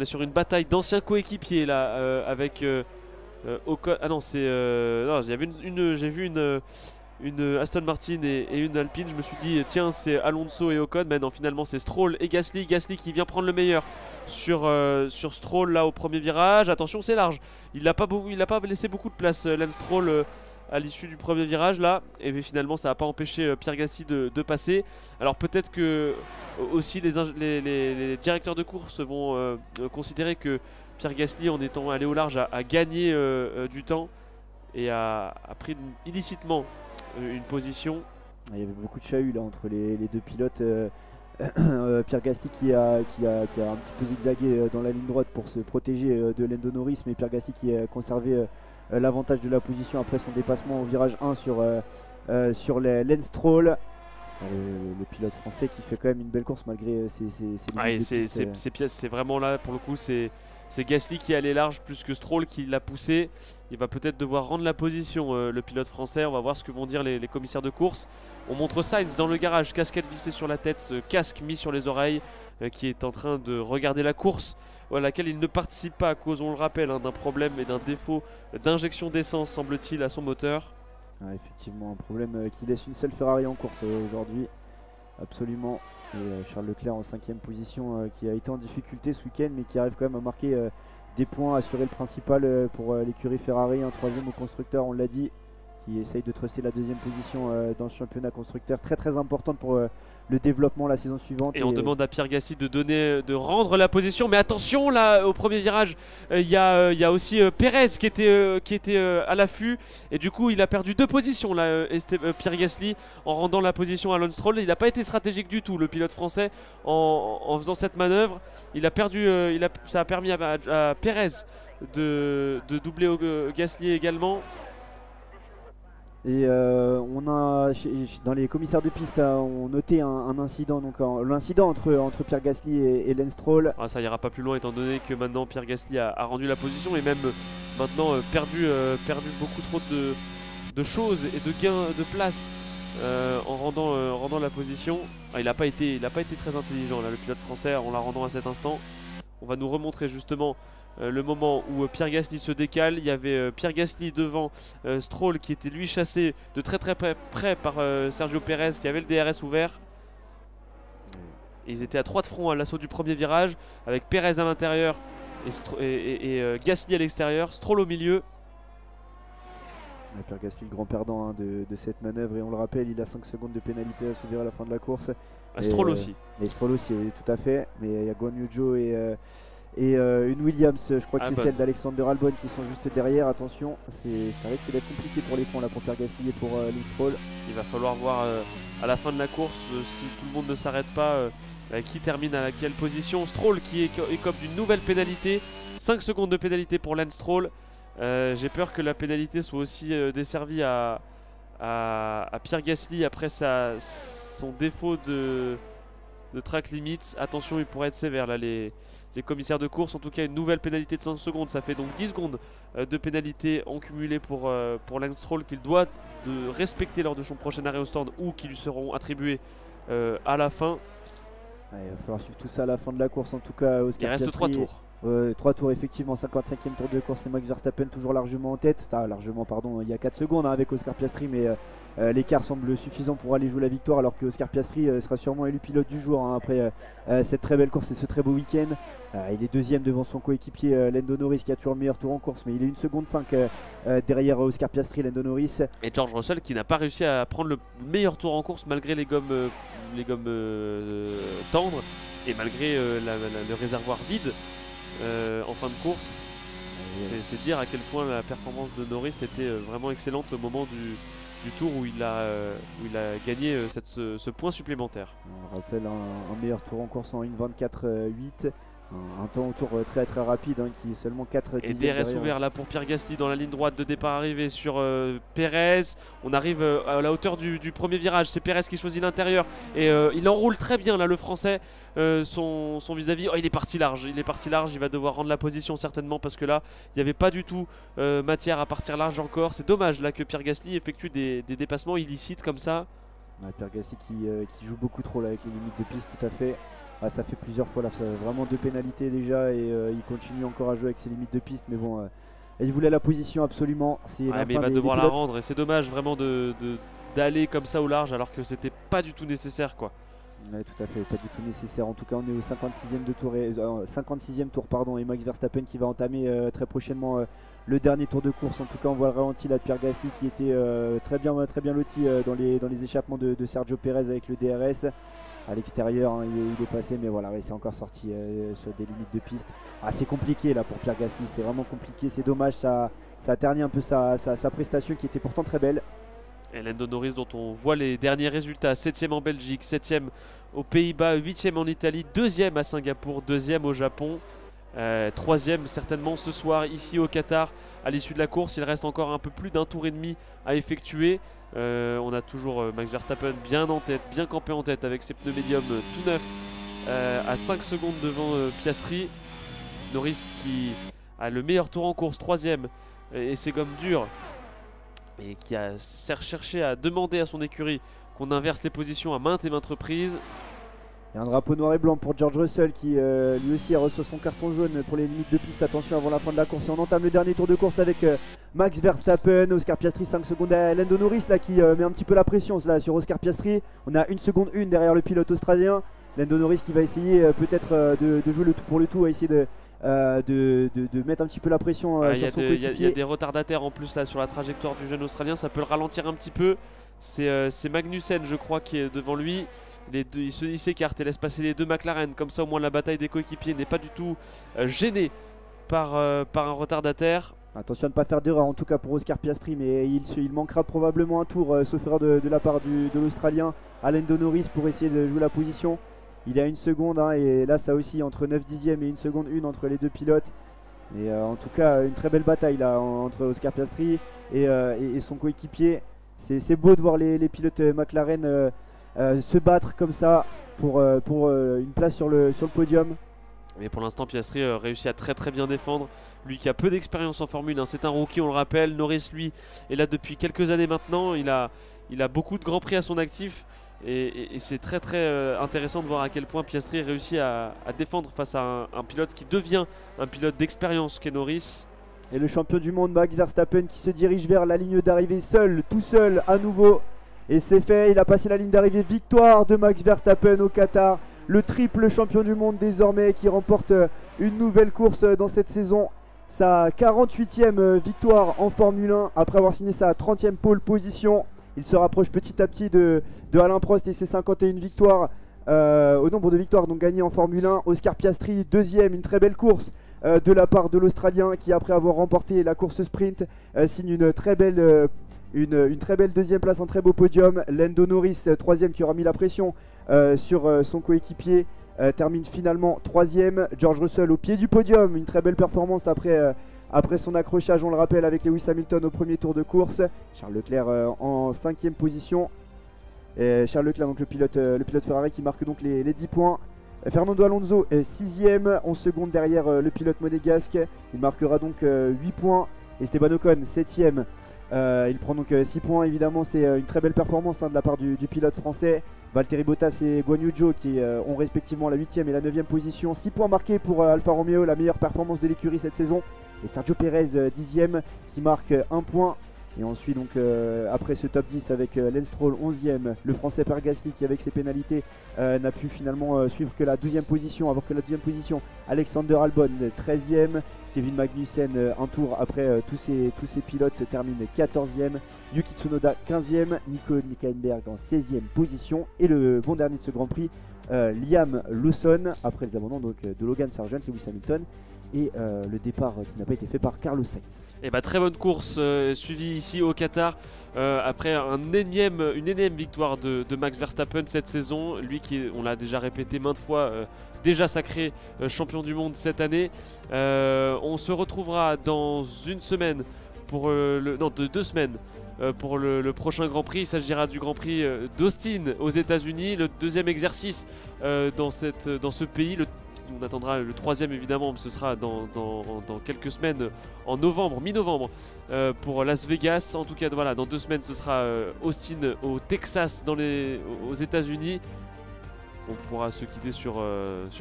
sur une bataille d'anciens coéquipiers là avec Ocon. Ah non, c'est non, j'ai vu une Aston Martin et une Alpine. Je me suis dit tiens, c'est Alonso et Ocon, mais non, finalement c'est Stroll et Gasly qui vient prendre le meilleur sur Stroll là au premier virage. Attention, c'est large, il n'a pas laissé beaucoup de place Lance Stroll à l'issue du premier virage là, et finalement ça n'a pas empêché Pierre Gasly de passer. Alors peut-être que aussi les directeurs de course vont considérer que Pierre Gasly, en étant allé au large, a gagné du temps et a pris illicitement une position. Il y avait beaucoup de chahut là entre les deux pilotes. Pierre Gasly qui a un petit peu zigzagué dans la ligne droite pour se protéger de Lando Norris, mais Pierre Gasly qui a conservé l'avantage de la position après son dépassement au virage 1 sur Lance Stroll. Le pilote français qui fait quand même une belle course malgré ses pièces, c'est vraiment là pour le coup, c'est Gasly qui allait large plus que Stroll qui l'a poussé. Il va peut-être devoir rendre la position, le pilote français. On va voir ce que vont dire les commissaires de course. On montre Sainz dans le garage, casquette vissée sur la tête, casque mis sur les oreilles, qui est en train de regarder la course à laquelle il ne participe pas à cause, on le rappelle, d'un problème et d'un défaut d'injection d'essence, semble-t-il, à son moteur. Effectivement, un problème qui laisse une seule Ferrari en course aujourd'hui, absolument. Et Charles Leclerc en 5ème position qui a été en difficulté ce week-end, mais qui arrive quand même à marquer des points, à assurer le principal pour l'écurie Ferrari. Un 3ème au constructeur, on l'a dit, qui essaye de truster la 2ème position dans ce championnat constructeur, très importante pour le développement la saison suivante. Et on demande à Pierre Gasly de rendre la position, mais attention là au premier virage, il y a aussi Pérez qui était à l'affût, et du coup il a perdu 2 positions là, Pierre Gasly, en rendant la position à Lance Stroll. Il n'a pas été stratégique du tout, le pilote français, en faisant cette manœuvre. Il a perdu, ça a permis à Pérez de doubler Gasly également. Et on a dans les commissaires de piste on noté un incident, donc l'incident entre Pierre Gasly et Lance Stroll. Ça ira pas plus loin étant donné que maintenant Pierre Gasly a rendu la position et même maintenant perdu beaucoup trop de choses et de gains de place en rendant la position. Il n'a pas été très intelligent là, le pilote français, en la rendant à cet instant. On va nous remontrer justement le moment où Pierre Gasly se décale. Il y avait Pierre Gasly devant Stroll qui était lui chassé de très près par Sergio Pérez qui avait le DRS ouvert. Et ils étaient à 3 de front à l'assaut du premier virage avec Pérez à l'intérieur et Gasly à l'extérieur, Stroll au milieu. Pierre Gasly le grand perdant de cette manœuvre, et on le rappelle, il a 5 secondes de pénalité à subir à la fin de la course. Stroll aussi. Et Stroll aussi, oui, tout à fait. Mais il y a Guan Yu Zhou et une Williams, je crois que c'est celle d'Alexander Albon qui sont juste derrière. Attention, ça risque d'être compliqué pour les points là pour Pierre Gasly et pour Lance Stroll. Il va falloir voir à la fin de la course si tout le monde ne s'arrête pas, qui termine à quelle position. Stroll qui écope d'une nouvelle pénalité, 5 secondes de pénalité pour Lance Stroll. J'ai peur que la pénalité soit aussi desservie à Pierre Gasly après son défaut de track limits. Attention, il pourrait être sévère là, les commissaires de course. En tout cas, une nouvelle pénalité de 5 secondes, ça fait donc 10 secondes de pénalité en cumulé pour Lance Stroll, qu'il doit respecter lors de son prochain arrêt au stand ou qui lui seront attribués à la fin. Il va falloir suivre tout ça à la fin de la course, en tout cas. Oscar Il reste 3 tours. 3 tours effectivement, 55e tour de course et Max Verstappen toujours largement en tête. Il y a 4 secondes avec Oscar Piastri, mais l'écart semble suffisant pour aller jouer la victoire, alors que Oscar Piastri sera sûrement élu pilote du jour après cette très belle course et ce très beau week-end. Il est deuxième devant son coéquipier Lando Norris qui a toujours le meilleur tour en course, mais il est 1 seconde 5 derrière Oscar Piastri, Lando Norris. Et George Russell qui n'a pas réussi à prendre le meilleur tour en course malgré les gommes tendres et malgré le réservoir vide. En fin de course, c'est dire à quel point la performance de Norris était vraiment excellente au moment du tour où il a gagné ce point supplémentaire. On rappelle un meilleur tour en course en 1.24.8, un temps au tour très rapide qui est seulement 4 et DRS ouvert là pour Pierre Gasly dans la ligne droite de départ arrivé sur Pérez. On arrive à la hauteur du premier virage, c'est Pérez qui choisit l'intérieur et il enroule très bien là le français son vis-à-vis. Il est parti large, il va devoir rendre la position certainement parce que là il n'y avait pas du tout matière à partir large encore. C'est dommage là que Pierre Gasly effectue des dépassements illicites comme ça. Pierre Gasly qui joue beaucoup trop là avec les limites de piste, tout à fait. Ça fait plusieurs fois là, vraiment 2 pénalités déjà, et il continue encore à jouer avec ses limites de piste, mais bon, il voulait la position absolument. Mais il va devoir la rendre et c'est dommage vraiment d'aller comme ça au large alors que c'était pas du tout nécessaire quoi. Ouais, tout à fait, pas du tout nécessaire. En tout cas, on est au 56e tour et Max Verstappen qui va entamer très prochainement le dernier tour de course. En tout cas, on voit le ralenti là de Pierre Gasly qui était très bien loti dans les échappements de Sergio Pérez avec le DRS. À l'extérieur, il est passé, mais voilà, c'est encore sorti sur des limites de piste. C'est compliqué là pour Pierre Gasly, c'est vraiment compliqué, c'est dommage, ça ça a terni un peu sa prestation qui était pourtant très belle. Et Lando Norris dont on voit les derniers résultats, 7ème en Belgique, 7ème aux Pays-Bas, 8ème en Italie, 2ème à Singapour, 2ème au Japon, 3ème certainement ce soir ici au Qatar. À l'issue de la course, il reste encore un peu plus d'un tour et demi à effectuer. On a toujours Max Verstappen bien en tête, bien campé en tête avec ses pneus médiums tout neufs à 5 secondes devant Piastri. Norris qui a le meilleur tour en course, 3ème, et ses gommes dures, et qui a cherché à demander à son écurie qu'on inverse les positions à maintes et maintes reprises. Il y a un drapeau noir et blanc pour George Russell qui lui aussi a reçu son carton jaune pour les limites de piste. Attention avant la fin de la course, et on entame le dernier tour de course avec Max Verstappen, Oscar Piastri 5 secondes à Lando Norris là, qui met un petit peu la pression là, sur Oscar Piastri. On a 1 seconde 1 derrière le pilote australien. Lando Norris qui va essayer peut-être de jouer le tout pour le tout, à essayer de mettre un petit peu la pression sur son coéquipier. Il y a des retardataires en plus là sur la trajectoire du jeune australien, ça peut le ralentir un petit peu. C'est Magnussen je crois qui est devant lui. Il s'écarte et laisse passer les deux McLaren, comme ça au moins la bataille des coéquipiers n'est pas du tout gênée par un retardataire. Attention à ne pas faire d'erreur en tout cas pour Oscar Piastri, mais il manquera probablement un tour sauf erreur de la part de l'Australien à Lando Norris pour essayer de jouer la position. Il a 1 seconde hein, et là ça aussi entre 9 dixièmes et 1 seconde 1 entre les deux pilotes. Et en tout cas une très belle bataille là entre Oscar Piastri et son coéquipier. C'est beau de voir les pilotes McLaren se battre comme ça pour une place sur le podium. Mais pour l'instant Piastri réussit à très bien défendre. Lui qui a peu d'expérience en Formule 1, c'est un rookie on le rappelle. Norris lui est là depuis quelques années maintenant. Il a beaucoup de grands prix à son actif. Et c'est très intéressant de voir à quel point Piastri réussit à défendre face à un pilote qui devient un pilote d'expérience qu'est Norris. Et le champion du monde Max Verstappen qui se dirige vers la ligne d'arrivée tout seul à nouveau. Et c'est fait, il a passé la ligne d'arrivée. Victoire de Max Verstappen au Qatar. Le triple champion du monde désormais qui remporte une nouvelle course dans cette saison. Sa 48e victoire en Formule 1 après avoir signé sa 30e pole position. Il se rapproche petit à petit de Alain Prost et ses 51 victoires au nombre de victoires donc gagnées en Formule 1. Oscar Piastri deuxième, une très belle course de la part de l'Australien qui après avoir remporté la course sprint signe une très belle deuxième place, un très beau podium. Lando Norris troisième qui aura mis la pression sur son coéquipier termine finalement troisième. George Russell au pied du podium, une très belle performance après son accrochage, on le rappelle, avec Lewis Hamilton au premier tour de course. Charles Leclerc en 5e position. Et Charles Leclerc, donc le pilote Ferrari qui marque donc les 10 points. Fernando Alonso 6e, 11 secondes derrière le pilote monégasque. Il marquera donc 8 points. Esteban Ocon 7e. Il prend donc 6 points. Évidemment, c'est une très belle performance de la part du pilote français. Valtteri Bottas et Guan Yu Zhou qui ont respectivement la 8e et la 9e position. 6 points marqués pour Alfa Romeo, la meilleure performance de l'écurie cette saison. Et Sergio Pérez 10e qui marque 1 point. Et ensuite donc après ce top 10 avec Lance Stroll 11e, le français Pierre Gasly qui avec ses pénalités n'a pu finalement suivre que la 12e position, avoir que la 2e position. Alexander Albon 13e, Kevin Magnussen un tour après tous ces pilotes termine 14e, Yuki Tsunoda 15e, Nico Hülkenberg en 16e position et le bon dernier de ce Grand Prix Liam Lawson après les abandons donc, de Logan Sargent, Lewis Hamilton et le départ qui n'a pas été fait par Carlos Sainz. Et bah très bonne course suivie ici au Qatar après une énième victoire de Max Verstappen cette saison. Lui qui, on l'a déjà répété maintes fois, déjà sacré champion du monde cette année. On se retrouvera dans une semaine pour deux semaines pour le prochain Grand Prix. Il s'agira du Grand Prix d'Austin aux États-Unis, le deuxième exercice dans ce pays. On attendra le troisième évidemment, mais ce sera dans quelques semaines, en novembre, mi-novembre, pour Las Vegas. En tout cas, voilà, dans 2 semaines, ce sera Austin au Texas, aux États-Unis. On pourra se quitter sur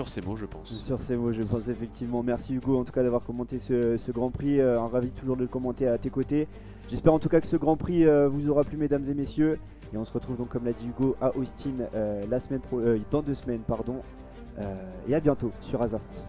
ces mots, je pense. Sur ces mots, je pense effectivement. Merci Hugo, en tout cas, d'avoir commenté ce Grand Prix. Ravi toujours de le commenter à tes côtés. J'espère en tout cas que ce Grand Prix vous aura plu, mesdames et messieurs. Et on se retrouve donc, comme l'a dit Hugo, à Austin dans 2 semaines, pardon. Et à bientôt sur Asa France.